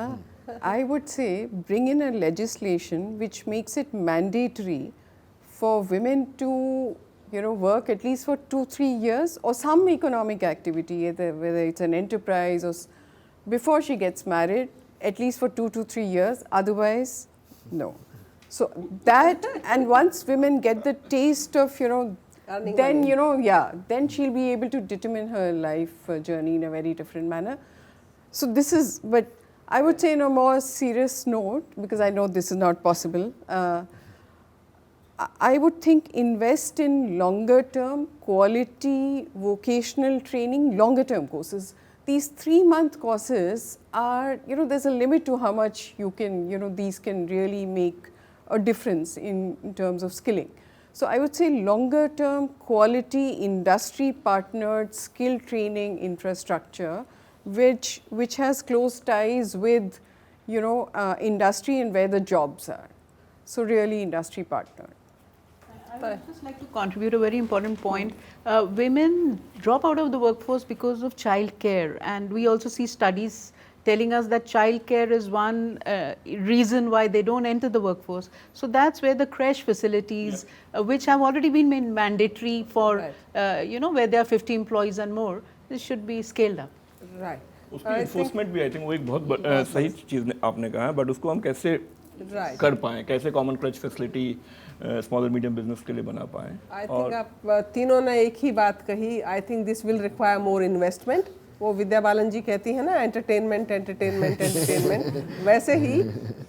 Speaker 5: I would say bring in a legislation which makes it mandatory for women to work at least for 2-3 years or some economic activity, whether it's an enterprise or before she gets married, at least for 2 to 3 years. Otherwise, no. So that, and once women get the taste of
Speaker 1: Earning
Speaker 5: then
Speaker 1: money.
Speaker 5: then she'll be able to determine her life journey in a very different manner. So this is, but I would say in a more serious note, because I know this is not possible, I would think invest in longer term quality vocational training, longer term courses. These 3-month courses are, there's a limit to how much you can, these can really make a difference in terms of skilling. So I would say longer term quality industry partnered skill training infrastructure, which has close ties with industry and where the jobs are. So really industry partnered.
Speaker 3: I would just like to contribute a very important point. Women drop out of the workforce because of childcare, and we also see studies telling us that childcare is one reason why they don't enter the workforce. So that's where the creche facilities, which have already been made mandatory for, where there are 50 employees and more, this should be scaled up.
Speaker 1: Right.
Speaker 4: उसकी इन्फोर्समेंट भी आई थिंक वो एक बहुत सही चीज़ आपने कहा है, बट उसको हम कैसे कर पाएँ, कैसे कॉमन क्रेच फैसिलिटी स्मॉल और मीडियम बिजनेस के लिए बना पाएँ।
Speaker 1: आई थिंक आप तीनों ने एक ही बात कही। I think this will require more investment. वो विद्या बालन जी कहती है ना, एंटरटेनमेंट एंटरटेनमेंट एंटरटेनमेंट, वैसे ही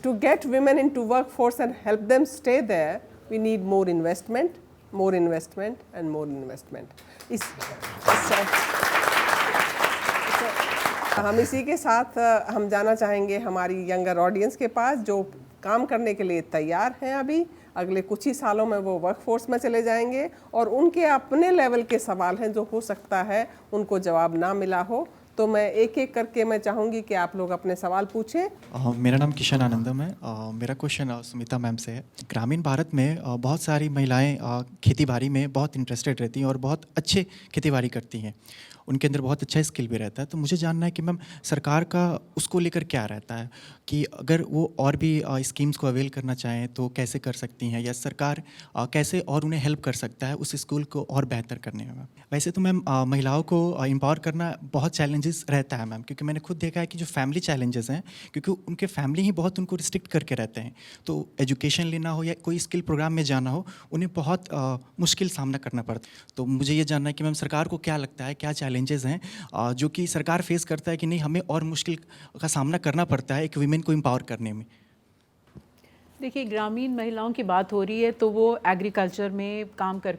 Speaker 1: to get women into work force and help them stay there, we need more investment and more investment. हम इसी के साथ हम जाना चाहेंगे हमारी यंगर ऑडियंस के पास, जो काम करने के लिए तैयार हैं अभी, अगले कुछ ही सालों में वो वर्कफोर्स में चले जाएंगे, और उनके अपने लेवल के सवाल हैं जो हो सकता है उनको जवाब ना मिला हो। तो मैं एक एक करके मैं चाहूँगी कि आप लोग अपने सवाल पूछें।
Speaker 6: मेरा नाम किशन आनंदम है। मेरा क्वेश्चन सुमिता मैम से है। ग्रामीण भारत में बहुत सारी महिलाएं खेती बाड़ी में बहुत इंटरेस्टेड रहती हैं और बहुत अच्छे खेती बाड़ी करती हैं, उनके अंदर बहुत अच्छा स्किल भी रहता है। तो मुझे जानना है कि मैम सरकार का उसको लेकर क्या रहता है, कि अगर वो और भी स्कीम्स को अवेल करना चाहें तो कैसे कर सकती हैं, या सरकार कैसे और उन्हें हेल्प कर सकता है उस स्कूल को और बेहतर करने में। मैम वैसे तो मैम महिलाओं को एम्पावर करना बहुत चैलेंजेस रहता है मैम, क्योंकि मैंने खुद देखा है कि जो फैमिली चैलेंजेस हैं, क्योंकि उनके फैमिली ही बहुत उनको रिस्ट्रिक्ट करके रहते हैं, तो एजुकेशन लेना हो या कोई स्किल प्रोग्राम में जाना हो, उन्हें बहुत मुश्किल सामना करना पड़ता है। तो मुझे ये जानना है कि मैम सरकार को क्या लगता है, क्या चैलेंजेस हैं जो कि सरकार फेस करता है कि नहीं हमें और मुश्किल का सामना करना पड़ता है एक वीमेन को एम्पावर करने में।
Speaker 3: देखिए, ग्रामीण महिलाओं की बात हो रही है तो वो एग्रीकल्चर में काम कर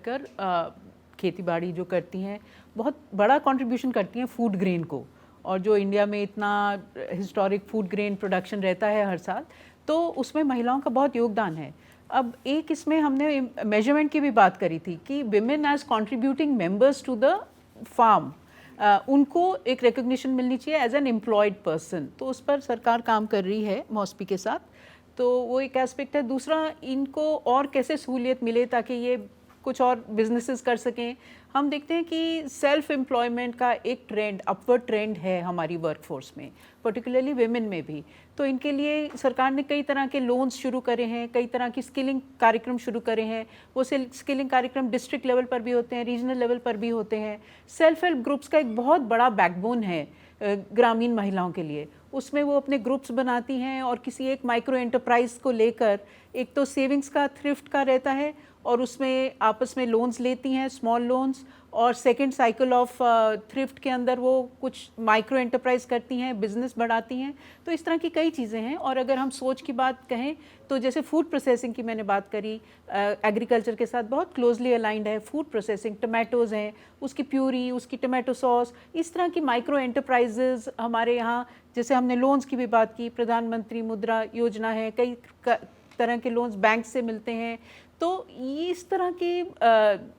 Speaker 3: खेती बाड़ी जो करती हैं, बहुत बड़ा कंट्रीब्यूशन करती हैं फूड ग्रेन को, और जो इंडिया में इतना हिस्टोरिक फूड ग्रेन प्रोडक्शन रहता है हर साल, तो उसमें महिलाओं का बहुत योगदान है। अब एक इसमें हमने मेजरमेंट की भी बात करी थी कि women as contributing members to the farm, उनको एक रिकग्निशन मिलनी चाहिए एज एन एम्प्लॉयड पर्सन, तो उस पर सरकार काम कर रही है मॉस्पी के साथ, तो वो एक एस्पेक्ट है। दूसरा, इनको और कैसे सहूलियत मिले ताकि ये कुछ और बिजनेसेस कर सकें। हम देखते हैं कि सेल्फ एम्प्लॉयमेंट का एक ट्रेंड, अपवर्ड ट्रेंड है हमारी वर्कफोर्स में, पर्टिकुलरली विमेन में भी। तो इनके लिए सरकार ने कई तरह के लोन्स शुरू करे हैं, कई तरह की स्किलिंग कार्यक्रम शुरू करे हैं। वो स्किलिंग कार्यक्रम डिस्ट्रिक्ट लेवल पर भी होते हैं, रीजनल लेवल पर भी होते हैं। सेल्फ हेल्प ग्रुप्स का एक बहुत बड़ा बैकबोन है ग्रामीण महिलाओं के लिए। उसमें वो अपने ग्रुप्स बनाती हैं और किसी एक माइक्रो एंटरप्राइज को लेकर, एक तो सेविंग्स का, थ्रिफ्ट का रहता है, और उसमें आपस में लोन्स लेती हैं, स्मॉल लोन्स, और सेकंड साइकिल ऑफ थ्रिफ्ट के अंदर वो कुछ माइक्रो एंटरप्राइज करती हैं, बिजनेस बढ़ाती हैं। तो इस तरह की कई चीज़ें हैं। और अगर हम सोच की बात कहें तो जैसे फूड प्रोसेसिंग की मैंने बात करी, एग्रीकल्चर के साथ बहुत क्लोजली अलाइंड है फूड प्रोसेसिंग। टमाटोज़ हैं, उसकी प्यूरी, उसकी टमाटो सॉस, इस तरह की माइक्रो एंटरप्राइजेज़ हमारे यहाँ, जैसे हमने लोन्स की भी बात की, प्रधानमंत्री मुद्रा योजना है, कई तरह के लोन्स बैंक से मिलते हैं। तो इस तरह की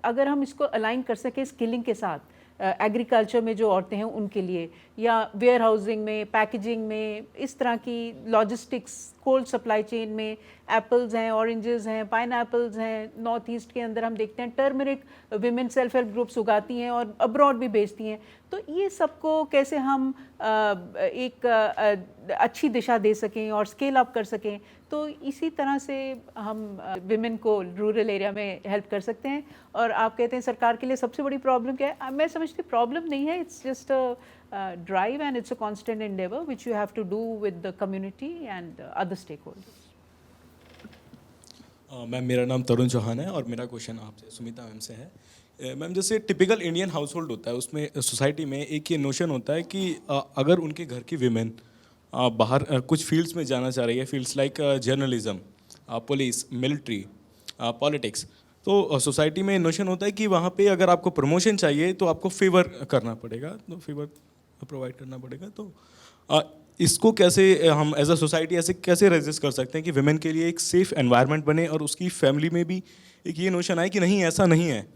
Speaker 3: अगर हम इसको अलाइन कर सकें स्किलिंग के साथ, एग्रीकल्चर में जो औरतें हैं उनके लिए, या वेयर हाउसिंग में, पैकेजिंग में, इस तरह की लॉजिस्टिक्स, कोल्ड सप्लाई चेन में, एप्पल्स हैं, ऑरेंजेस हैं, पाइनएप्पल्स हैं। नॉर्थ ईस्ट के अंदर हम देखते हैं turmeric women self help groups उगाती हैं और अब्रॉड भी बेचती हैं। तो ये सबको कैसे हम एक अच्छी दिशा दे सकें और स्केल अप कर सकें, तो इसी तरह से हम विमेन को रूरल एरिया में हेल्प कर सकते हैं। और आप कहते हैं सरकार के लिए सबसे बड़ी प्रॉब्लम क्या है, मैं समझती प्रॉब्लम नहीं है, it's just a drive and it's a constant endeavour which you have to do with the community and other stake holders.
Speaker 7: Ma'am, मेरा नाम तरुण चौहान है और मेरा क्वेश्चन आपसे सुमिता मैम से है। मैम, जैसे टिपिकल इंडियन हाउस होल्ड होता है, उसमें सोसाइटी में एक ये नोशन होता है कि अगर उनके घर की विमेन बाहर कुछ फील्ड्स में जाना चाह रही है, fields like journalism, police, military, politics, तो सोसाइटी में नोशन होता है कि वहाँ पे अगर आपको प्रमोशन चाहिए तो आपको फेवर करना पड़ेगा, तो फेवर प्रोवाइड करना पड़ेगा। तो इसको कैसे हम एज अ सोसाइटी ऐसे कैसे रेजिस्ट कर सकते हैं कि विमेन के लिए एक सेफ एनवायरनमेंट बने और उसकी फैमिली में भी एक ये नोशन आए कि नहीं, ऐसा नहीं है।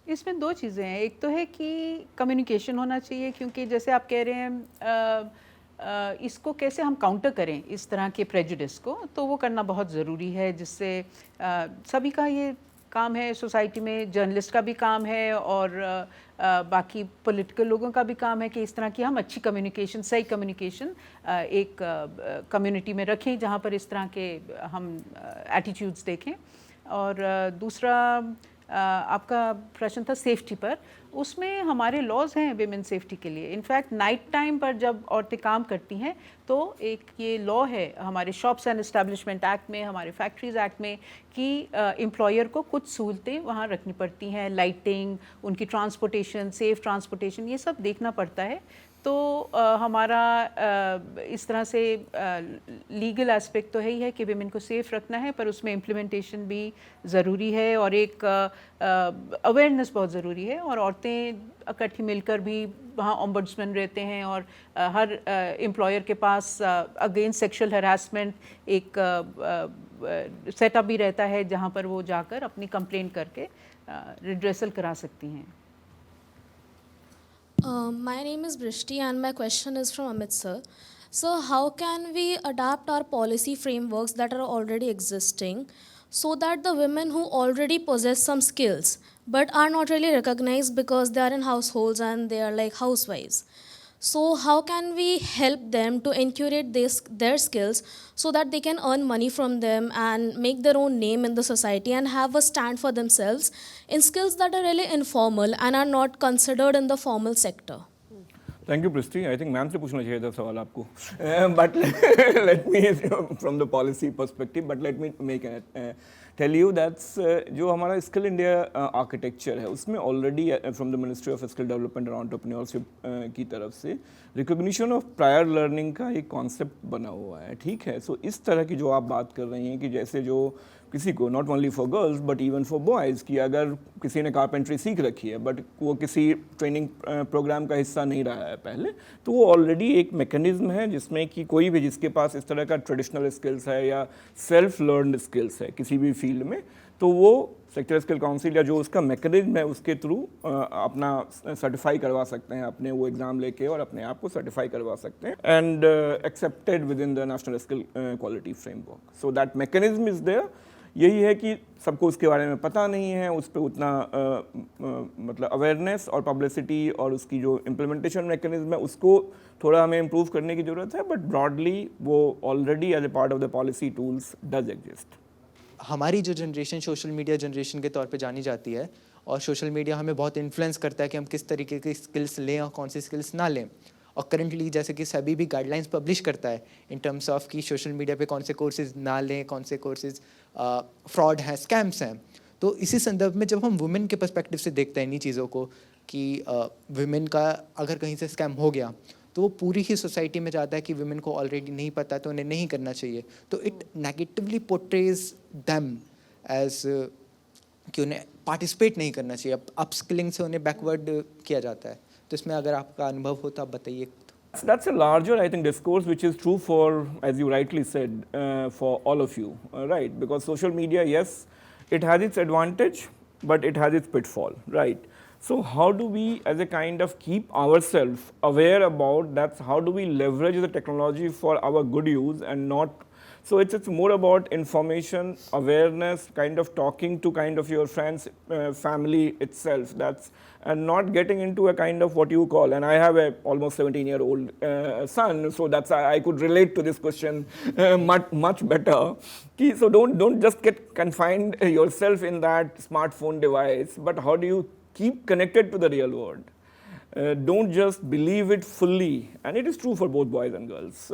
Speaker 3: इसमें दो चीज़ें हैं। एक तो है कि कम्युनिकेशन होना चाहिए, क्योंकि जैसे आप कह रहे हैं इसको कैसे हम काउंटर करें इस तरह के प्रेजुडिस को, तो वो करना बहुत ज़रूरी है, जिससे सभी का ये काम है सोसाइटी में, जर्नलिस्ट का भी काम है और बाकी पॉलिटिकल लोगों का भी काम है कि इस तरह की हम अच्छी कम्युनिकेशन, सही कम्युनिकेशन एक कम्युनिटी में रखें जहाँ पर इस तरह के हम एटीट्यूड्स देखें। और दूसरा आपका प्रश्न था सेफ्टी पर, उसमें हमारे लॉज हैं विमेन सेफ्टी के लिए। इनफैक्ट नाइट टाइम पर जब औरतें काम करती हैं तो एक ये लॉ है हमारे शॉप्स एंड एस्टेब्लिशमेंट एक्ट में, हमारे फैक्ट्रीज़ एक्ट में कि एम्प्लॉयर को कुछ सहूलतें वहाँ रखनी पड़ती हैं, लाइटिंग, उनकी ट्रांसपोर्टेशन, सेफ़ ट्रांसपोर्टेशन, ये सब देखना पड़ता है। तो हमारा इस तरह से लीगल एस्पेक्ट तो है ही है कि विमेन को सेफ़ रखना है, पर उसमें इम्प्लीमेंटेशन भी ज़रूरी है और एक अवेयरनेस बहुत ज़रूरी है। और औरतें इकट्ठी मिलकर भी वहाँ ओम्बड्समैन रहते हैं और हर एम्प्लॉयर के पास अगेंस्ट सेक्सुअल हरासमेंट एक सेटअप भी रहता है जहाँ पर वो जाकर अपनी कंप्लेंट करके रिड्रेसल करा सकती हैं।
Speaker 8: My name is Brishti and my question is from Amit sir. So how can we adapt our policy frameworks that are already existing so that the women who already possess some skills but are not really recognized because they are in households and they are like housewives? So how can we help them to incubate their skills so that they can earn money from them and make their own name in the society and have a stand for themselves in skills that are really informal and are not considered in the formal sector?
Speaker 4: Thank you Pristy. I think ma'am से पूछना चाहिए था सवाल आपको, but let me from the policy perspective, but let me make tell you that's जो हमारा स्किल इंडिया आर्किटेक्चर है उसमें already from the ministry of skill development and entrepreneurship की तरफ से रिकॉग्निशन ऑफ प्रायर लर्निंग का एक कॉन्सेप्ट बना हुआ है, ठीक है। सो इस तरह की जो आप बात कर रही हैं कि जैसे जो किसी को not only for girls but even for boys कि अगर किसी ने कारपेंट्री सीख रखी है बट वो किसी ट्रेनिंग प्रोग्राम का हिस्सा नहीं रहा है पहले, तो वो ऑलरेडी एक मैकेनिज्म है जिसमें कि कोई भी जिसके पास इस तरह का ट्रेडिशनल स्किल्स है या सेल्फ लर्नड स्किल्स है किसी भी फील्ड में, तो वो सेक्टर स्किल काउंसिल या जो उसका मैकेनिज्म है उसके थ्रू अपना सर्टिफाई करवा सकते हैं, अपने वो एग्ज़ाम लेके और अपने आप को सर्टिफाई करवा सकते हैं and accepted within the national skill quality framework. So that mechanism is there. यही है कि सबको उसके बारे में पता नहीं है, उस पर उतना मतलब अवेयरनेस और पब्लिसिटी और उसकी जो इम्प्लीमेंटेशन मैकेनिज्म है उसको थोड़ा हमें इम्प्रूव करने की ज़रूरत है, बट ब्रॉडली वो already as a part of the policy tools does exist.
Speaker 9: हमारी जो जनरेशन सोशल मीडिया जनरेशन के तौर पे जानी जाती है और सोशल मीडिया हमें बहुत इन्फ्लुएंस करता है कि हम किस तरीके की स्किल्स लें और कौन सी स्किल्स ना लें। और करंटली जैसे कि सभी भी गाइडलाइंस पब्लिश करता है इन टर्म्स ऑफ कि सोशल मीडिया पे कौन से कोर्सेज ना लें, कौन से कोर्सेज फ्रॉड हैं, स्कैम्स हैं। तो इसी संदर्भ में जब हम वुमेन के पर्सपेक्टिव से देखते हैं इन्हीं चीज़ों को कि वुमेन का अगर कहीं से स्कैम हो गया तो वो पूरी ही सोसाइटी में जाता है कि वुमेन को ऑलरेडी नहीं पता तो उन्हें नहीं करना चाहिए, तो it negatively portrays them as कि उन्हें पार्टिसिपेट नहीं करना चाहिए, अपस्किलिंग से उन्हें बैकवर्ड किया जाता है। तो इसमें अगर आपका अनुभव हो तो आप बताइए।
Speaker 4: That's a larger, I think, discourse which is true for, as you rightly said, for all of you, right? Because social media, yes, it has its advantage, but it has its pitfall, right? So how do we, as a kind of, keep ourselves aware about that? How do we leverage the technology for our good use and not? So it's more about information, awareness, kind of talking to kind of your friends, family itself. That's and not getting into a kind of what you call. And I have a almost 17-year-old son, so that's I could relate to this question much better. So don't just get confined yourself in that smartphone device, but how do you keep connected to the real world? Don't just believe it fully, and it is true for both boys and girls,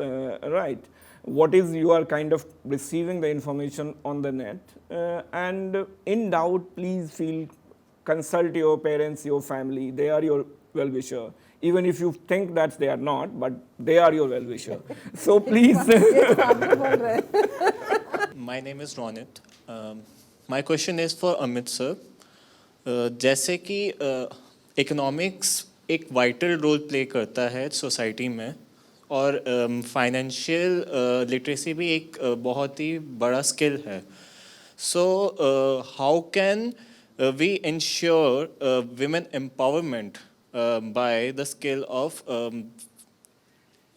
Speaker 4: right? What is you are kind of receiving the information on the net, and in doubt, please consult your parents, your family. They are your well-wisher, even if you think that they are not, but they are your well-wisher. So please.
Speaker 10: My name is Ronit. My question is for Amit sir. जैसे कि इकोनॉमिक्स एक वाइटल रोल प्ले करता है सोसाइटी में और फाइनेंशियल लिटरेसी भी एक बहुत ही बड़ा स्किल है, so how can we ensure women empowerment by the skill of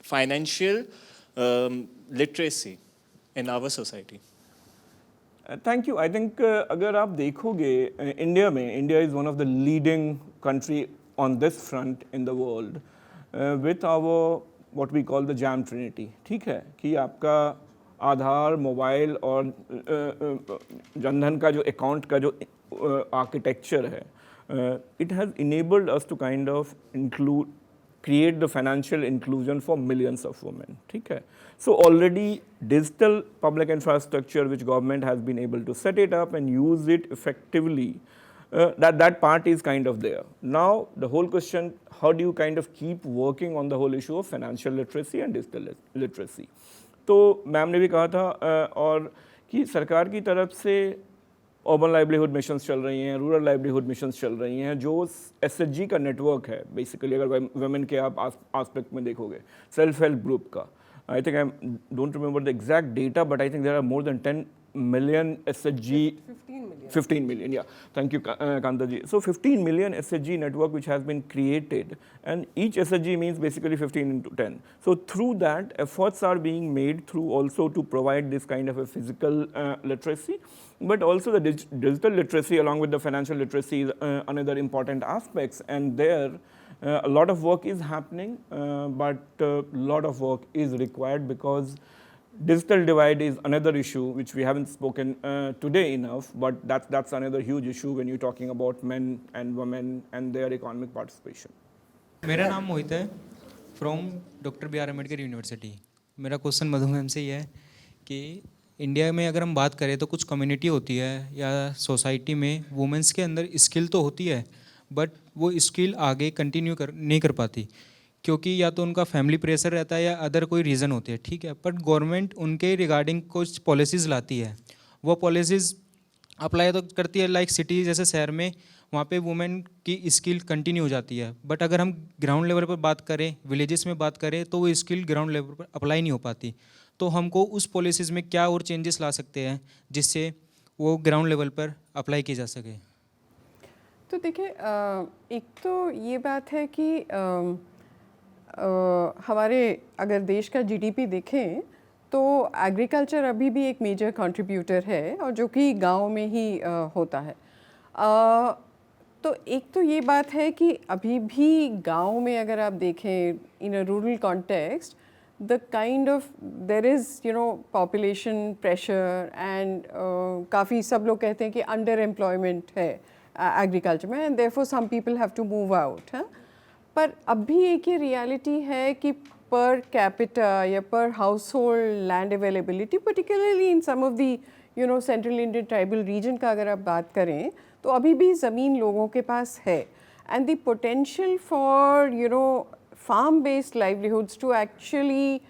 Speaker 10: financial literacy in our society?
Speaker 4: Thank you. I think अगर आप देखोगे इंडिया में, India is one of the leading country on this front in the world with our what we call the JAM trinity. ठीक है कि आपका आधार, मोबाइल और जनधन का जो अकाउंट का जो आर्किटेक्चर है, it has enabled us to kind of create the financial inclusion for millions of women. ठीक है? So already digital public infrastructure which government has been able to set it up and use it effectively, that part is kind of there. Now the whole question, how do you kind of keep working on the whole issue of financial literacy and digital literacy? तो मैम ने भी कहा था और कि सरकार की तरफ से अर्बन लाइवलीहुड मिशंस चल रही हैं, रूरल लाइवलीहुड मिशंस चल रही हैं, जो एसएचजी का नेटवर्क है बेसिकली, अगर वुमेन के आप आस्पेक्ट में देखोगे, सेल्फ हेल्प ग्रुप का, I think I don't remember the exact data but I think there are more than 10 million SHG, 15 million, yeah, thank you Kanta ji. So 15 million SHG network which has been created, and each SHG means basically 15 into 10. So through that, efforts are being made through also to provide this kind of a physical literacy, but also the digital literacy along with the financial literacy is another important aspects, and there a lot of work is happening, but a lot of work is required because digital divide is another issue which we haven't spoken today enough, but that's another huge issue when you're talking about men and women and their economic participation.
Speaker 11: मेरा नाम मोहित है from doctor B R Ambedkar university. मेरा क्वेश्चन मधु मैम से ये है कि इंडिया में अगर हम बात करें तो कुछ कम्युनिटी होती है या सोसाइटी में वुमेंस के अंदर स्किल तो होती है, बट वो स्किल आगे कंटिन्यू नहीं कर पाती, क्योंकि या तो उनका फैमिली प्रेशर रहता है या अदर कोई रीज़न होते हैं। ठीक है, बट गवर्नमेंट उनके रिगार्डिंग कुछ पॉलिसीज़ लाती है, वो पॉलिसीज़ अप्लाई तो करती है, लाइक सिटी जैसे शहर में वहाँ पे वुमेन की स्किल कंटिन्यू हो जाती है, बट अगर हम ग्राउंड लेवल पर बात करें, विलेजेस में बात करें, तो वो स्किल ग्राउंड लेवल पर अप्लाई नहीं हो पाती। तो हमको उस पॉलिसीज़ में क्या और चेंजेस ला सकते हैं जिससे वो ग्राउंड लेवल पर अप्लाई की जा सके?
Speaker 5: तो देखिए, एक तो ये बात है कि हमारे अगर देश का जीडीपी देखें तो एग्रीकल्चर अभी भी एक मेजर कंट्रीब्यूटर है, और जो कि गांव में ही होता है। तो एक तो ये बात है कि अभी भी गांव में अगर आप देखें in a rural context, the kind of there is population pressure and काफ़ी सब लोग कहते हैं कि अंडर एम्प्लॉयमेंट है एग्रीकल्चर में, and therefore some people have to move out. पर अब भी एक ये रियलिटी है कि पर कैपिटा या per household land availability, particularly in some of the central Indian tribal region का अगर आप बात करें, तो अभी भी ज़मीन लोगों के पास है, and the potential for farm based livelihoods to actually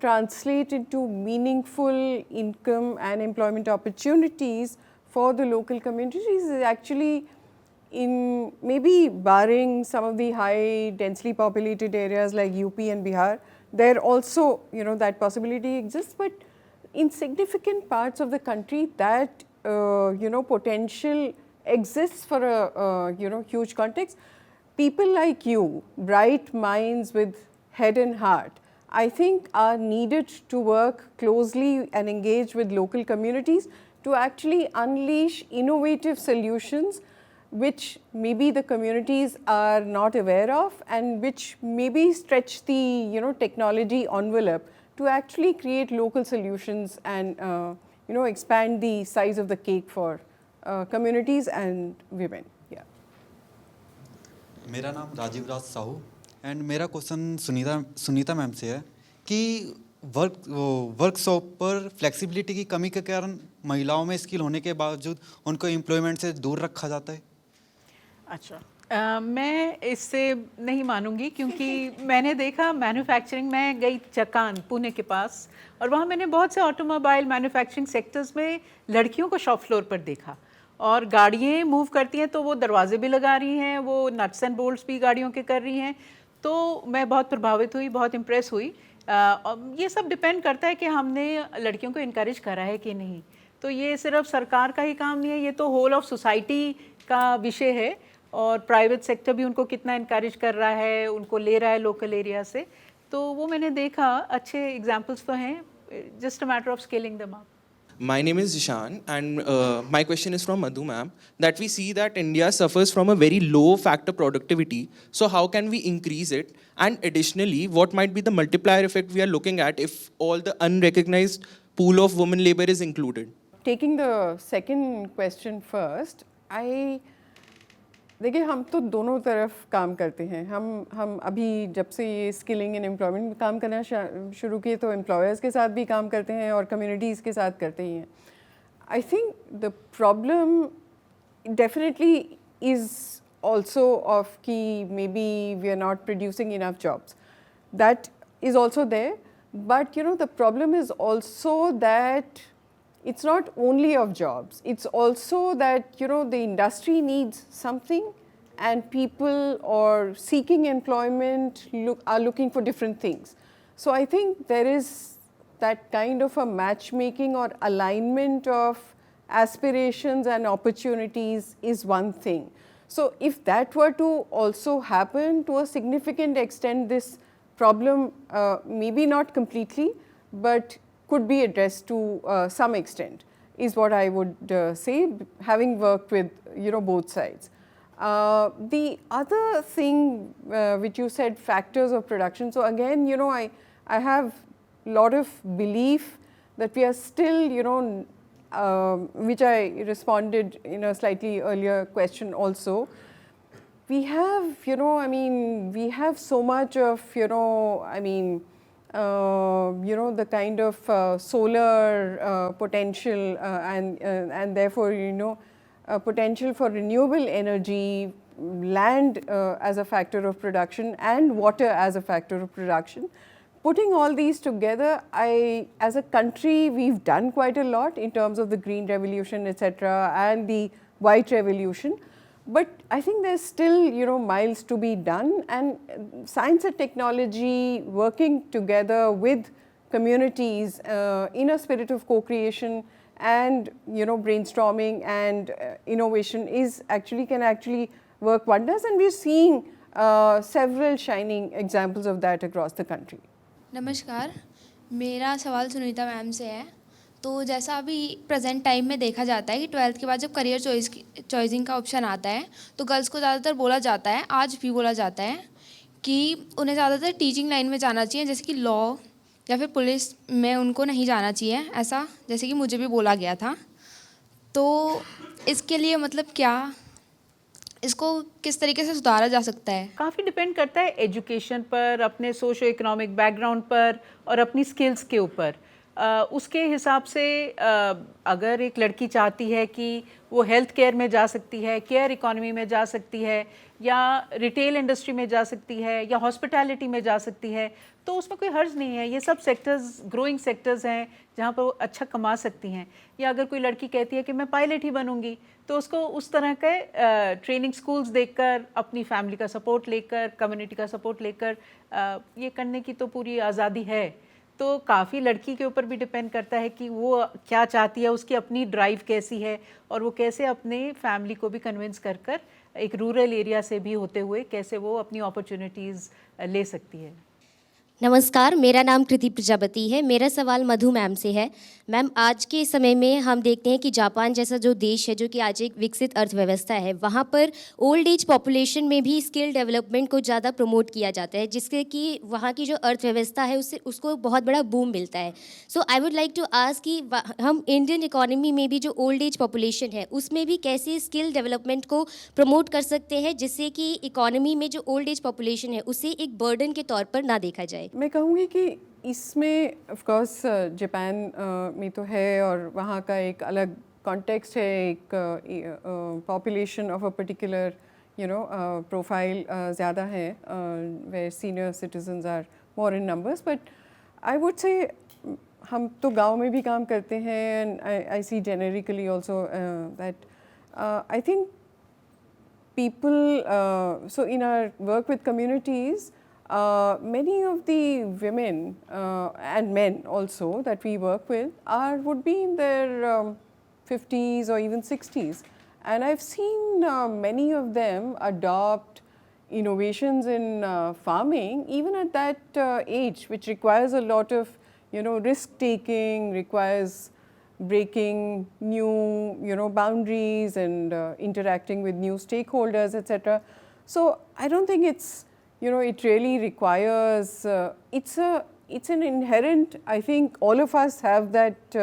Speaker 5: translate into meaningful income and employment opportunities for the local communities is actually, in maybe barring some of the high densely populated areas like UP and Bihar, there also that possibility exists, but in significant parts of the country that potential exists for a huge context. People like you, bright minds with head and heart, I think are needed to work closely and engage with local communities to actually unleash innovative solutions which maybe the communities are not aware of, and which maybe stretch the technology envelope to actually create local solutions and expand the size of the cake for communities and women. Yeah.
Speaker 12: मेरा नाम राजीव राज साहू, एंड मेरा क्वेश्चन सुनीता मैम से है कि वर्कशॉप पर फ्लेक्सिबिलिटी की कमी के कारण महिलाओं में स्किल होने के बावजूद उनको एम्प्लॉयमेंट से दूर रखा जाता है।
Speaker 3: अच्छा, मैं इससे नहीं मानूंगी, क्योंकि मैंने देखा मैन्युफैक्चरिंग में गई चकान पुणे के पास, और वहाँ मैंने बहुत से ऑटोमोबाइल मैन्युफैक्चरिंग सेक्टर्स में लड़कियों को शॉप फ्लोर पर देखा, और गाड़ियाँ मूव करती हैं तो वो दरवाजे भी लगा रही हैं, वो नट्स एंड बोल्ट्स भी गाड़ियों के कर रही हैं। तो मैं बहुत प्रभावित हुई, बहुत इम्प्रेस हुई। ये सब डिपेंड करता है कि हमने लड़कियों को इनकरेज करा है कि नहीं। तो ये सिर्फ सरकार का ही काम नहीं है, ये तो होल ऑफ सोसाइटी का विषय है, और प्राइवेट सेक्टर भी उनको कितना इनकरेज कर रहा है, उनको ले रहा है लोकल एरिया से। तो वो मैंने देखा, अच्छे एग्जाम्पल्स तो हैं, just a matter of scaling them up.
Speaker 13: My name is Zishan, and my question is from Madhu ma'am. That we see that India suffers from a very low factor productivity. So how can we increase it? And additionally, what might be the multiplier effect we are looking at if all the unrecognized pool of women labor is included?
Speaker 5: Taking the second question first, देखिए हम तो दोनों तरफ काम करते हैं. हम अभी जब से ये स्किलिंग एंड एम्प्लॉयमेंट में काम करना शुरू किए तो एम्प्लॉयर्स के साथ भी काम करते हैं और कम्युनिटीज़ के साथ करते ही हैं. I think the problem definitely is also of ki maybe we are not producing enough jobs. That is also there, but you know the problem is also that it's not only of jobs, it's also that you know the industry needs something and people or seeking employment are looking for different things. So I think there is that kind of a matchmaking or alignment of aspirations and opportunities is one thing. So if that were to also happen to a significant extent, this problem maybe not completely, but could be addressed to some extent, is what I would say, having worked with both sides. The other thing which you said, factors of production. So again, I have a lot of belief that we are still which I responded in a slightly earlier question also. We have, we have so much of, the kind of solar potential and therefore, potential for renewable energy, land as a factor of production and water as a factor of production. Putting all these together, as a country, we've done quite a lot in terms of the green revolution, etc., and the white revolution. But I think there's still, miles to be done, and science and technology working together with communities in a spirit of co-creation and, brainstorming and innovation can actually work wonders, and we're seeing several shining examples of that across the country.
Speaker 14: नमस्कार, मेरा सवाल सुनीता मैम से है. तो जैसा अभी प्रेजेंट टाइम में देखा जाता है कि 12th के बाद जब करियर चॉइसिंग का ऑप्शन आता है तो गर्ल्स को ज़्यादातर बोला जाता है, आज भी बोला जाता है कि उन्हें ज़्यादातर टीचिंग लाइन में जाना चाहिए, जैसे कि लॉ या फिर पुलिस में उनको नहीं जाना चाहिए, ऐसा जैसे कि मुझे भी बोला गया था. तो इसके लिए मतलब क्या, इसको किस तरीके से सुधारा जा सकता है?
Speaker 3: काफ़ी डिपेंड करता है एजुकेशन पर, अपने सोशो इकोनॉमिक बैकग्राउंड पर और अपनी स्किल्स के ऊपर. उसके हिसाब से अगर एक लड़की चाहती है कि वो हेल्थ केयर में जा सकती है, केयर इकोनॉमी में जा सकती है, या रिटेल इंडस्ट्री में जा सकती है, या हॉस्पिटैलिटी में जा सकती है, तो उसमें कोई हर्ज नहीं है. ये सब सेक्टर्स ग्रोइंग सेक्टर्स हैं जहाँ पर वो अच्छा कमा सकती हैं. या अगर कोई लड़की कहती है कि मैं पायलट ही बनूंगी, तो उसको उस तरह के ट्रेनिंग स्कूल्स देखकर, अपनी फैमिली का सपोर्ट लेकर, कम्युनिटी का सपोर्ट लेकर ये करने की तो पूरी आज़ादी है. तो काफ़ी लड़की के ऊपर भी डिपेंड करता है कि वो क्या चाहती है, उसकी अपनी ड्राइव कैसी है और वो कैसे अपने फैमिली को भी कन्विंस कर कर एक रूरल एरिया से भी होते हुए कैसे वो अपनी अपॉर्चुनिटीज़ ले सकती है.
Speaker 15: नमस्कार, मेरा नाम कृति प्रजापति है. मेरा सवाल मधु मैम से है. मैम, आज के समय में हम देखते हैं कि जापान जैसा जो देश है, जो कि आज एक विकसित अर्थव्यवस्था है, वहाँ पर ओल्ड एज पॉपुलेशन में भी स्किल डेवलपमेंट को ज़्यादा प्रमोट किया जाता है, जिससे कि वहाँ की जो अर्थव्यवस्था है उसको बहुत बड़ा बूम मिलता है. So I would like to ask कि हम इंडियन इकोनॉमी में भी जो ओल्ड एज पॉपुलेशन है उसमें भी कैसे स्किल डेवलपमेंट को प्रमोट कर सकते हैं, जिससे कि इकोनॉमी में जो ओल्ड एज पॉपुलेशन है उसे एक बर्डन के तौर पर ना देखा जाए.
Speaker 5: मैं कहूँगी कि इसमें ऑफ कोर्स जापान में तो है और वहाँ का एक अलग कॉन्टेक्स्ट है, एक population of a particular profile ज़्यादा है, where senior citizens are more in numbers. But I would say हम तो गांव में भी काम करते हैं, and I see generically also that I think people, so in our work with communities, many of the women and men also that we work with would be in their 50s or even 60s, and I've seen many of them adopt innovations in farming even at that age, which requires a lot of risk taking, requires breaking new boundaries and interacting with new stakeholders, etc. So I don't think it's it really requires it's an inherent, I think all of us have that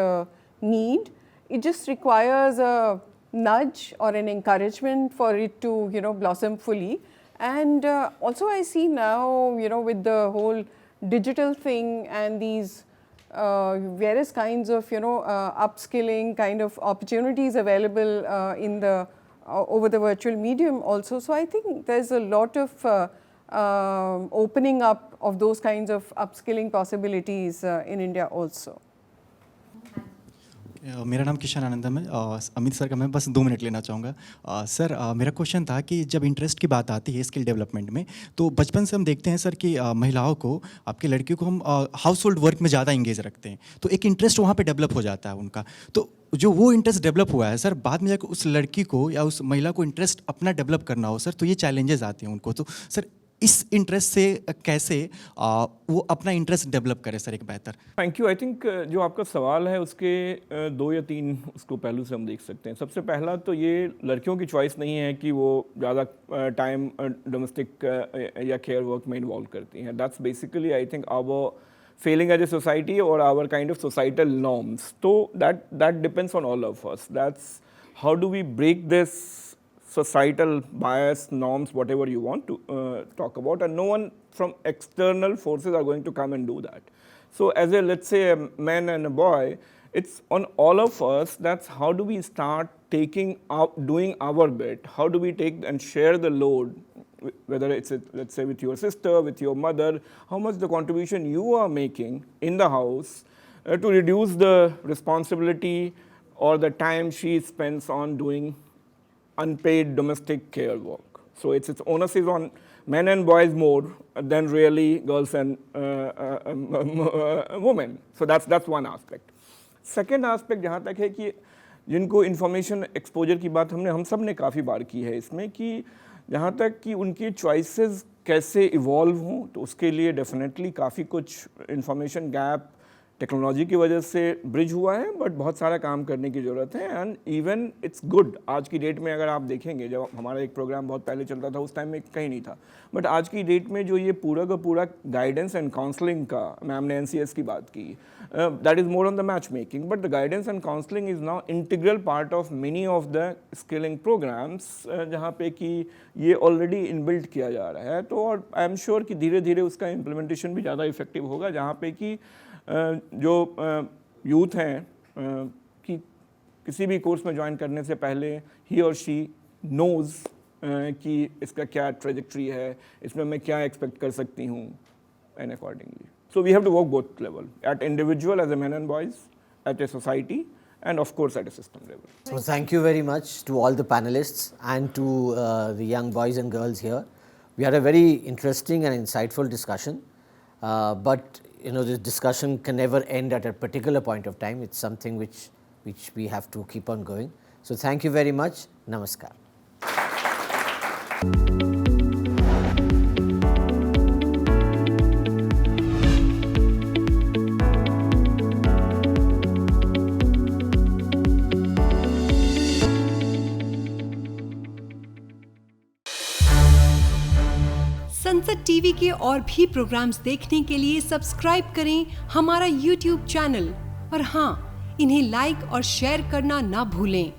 Speaker 5: need. It just requires a nudge or an encouragement for it to blossom fully. And also I see now with the whole digital thing and these various kinds of upskilling kind of opportunities available in the over the virtual medium also. So I think there's a lot of opening up of those kinds of upskilling possibilities in India also.
Speaker 6: मेरा नाम किशन आनंदम है। अमित सर का मैं बस 2 मिनट लेना चाहूँगा। सर मेरा क्वेश्चन था कि जब इंटरेस्ट की बात आती है स्किल डेवलपमेंट में, तो बचपन से हम देखते हैं सर कि महिलाओं को, आपकी लड़कियों को हम हाउस होल्ड वर्क में ज़्यादा इंगेज रखते हैं, तो एक इंटरेस्ट वहाँ पे डेवलप हो जाता है उनका। तो जो वो इंटरेस्ट डेवलप हुआ है सर, बाद में जाकर उस लड़की को या उस महिला को इंटरेस्ट अपना डेवलप करना हो सर, तो ये चैलेंजेस आते हैं उनको। तो सर इस इंटरेस्ट से कैसे वो अपना इंटरेस्ट डेवलप करे सर एक बेहतर?
Speaker 4: Thank you. आई थिंक जो आपका सवाल है उसके 2 या 3 उसको पहलू से हम देख सकते हैं। सबसे पहला तो ये लड़कियों की चॉइस नहीं है कि वो ज़्यादा टाइम डोमेस्टिक या केयर वर्क में इन्वॉल्व करती हैं। That's basically I think our failing as a society और our kind of societal norms. तो that depends on all of us. That's how do we break this societal bias, norms, whatever you want to talk about, and no one from external forces are going to come and do that. So as a, let's say, a man and a boy, it's on all of us. That's how do we start doing our bit? How do we take and share the load, whether it's let's say with your sister, with your mother, how much the contribution you are making in the house to reduce the responsibility or the time she spends on doing unpaid domestic care work. So its onus is on men and boys more than really girls and women. So that's one aspect. Second aspect जहाँ तक है कि जिनको information exposure की बात हम सब ने काफ़ी बार की है इसमें, कि जहाँ तक कि उनकी choices कैसे evolve हों, तो उसके लिए definitely काफ़ी कुछ information gap टेक्नोलॉजी की वजह से ब्रिज हुआ है, बट बहुत सारा काम करने की ज़रूरत है। एंड इवन इट्स गुड, आज की डेट में अगर आप देखेंगे, जब हमारा एक प्रोग्राम बहुत पहले चलता था उस टाइम में कहीं नहीं था, बट आज की डेट में जो ये पूरा का पूरा गाइडेंस एंड काउंसलिंग का, मैम ने NCS की बात की, that is more on the match making, but the guidance and counselling is now integral part of many of the skilling programmes, जहाँ पे कि ये ऑलरेडी इनबिल्ट किया जा रहा है। तो और आई एम श्योर कि धीरे धीरे उसका इम्प्लीमेंटेशन भी ज़्यादा इफेक्टिव होगा, जहाँ पे कि जो यूथ हैं कि किसी भी कोर्स में ज्वाइन करने से पहले ही और शी नोज़ कि इसका क्या ट्रेजेक्ट्री है, इसमें मैं क्या एक्सपेक्ट कर सकती हूँ, and accordingly. So we have to work both level, at individual as a man and boys, at a society, and of course at a system level.
Speaker 2: So thank you very much to all the panelists and to the young boys and girls here. We had a very interesting and insightful discussion, but this discussion can never end at a particular point of time. It's something which we have to keep on going. So thank you very much. Namaskar.
Speaker 16: संसद टीवी के और भी प्रोग्राम्स देखने के लिए सब्सक्राइब करें हमारा YouTube चैनल और हाँ, इन्हें लाइक और शेयर करना ना भूलें।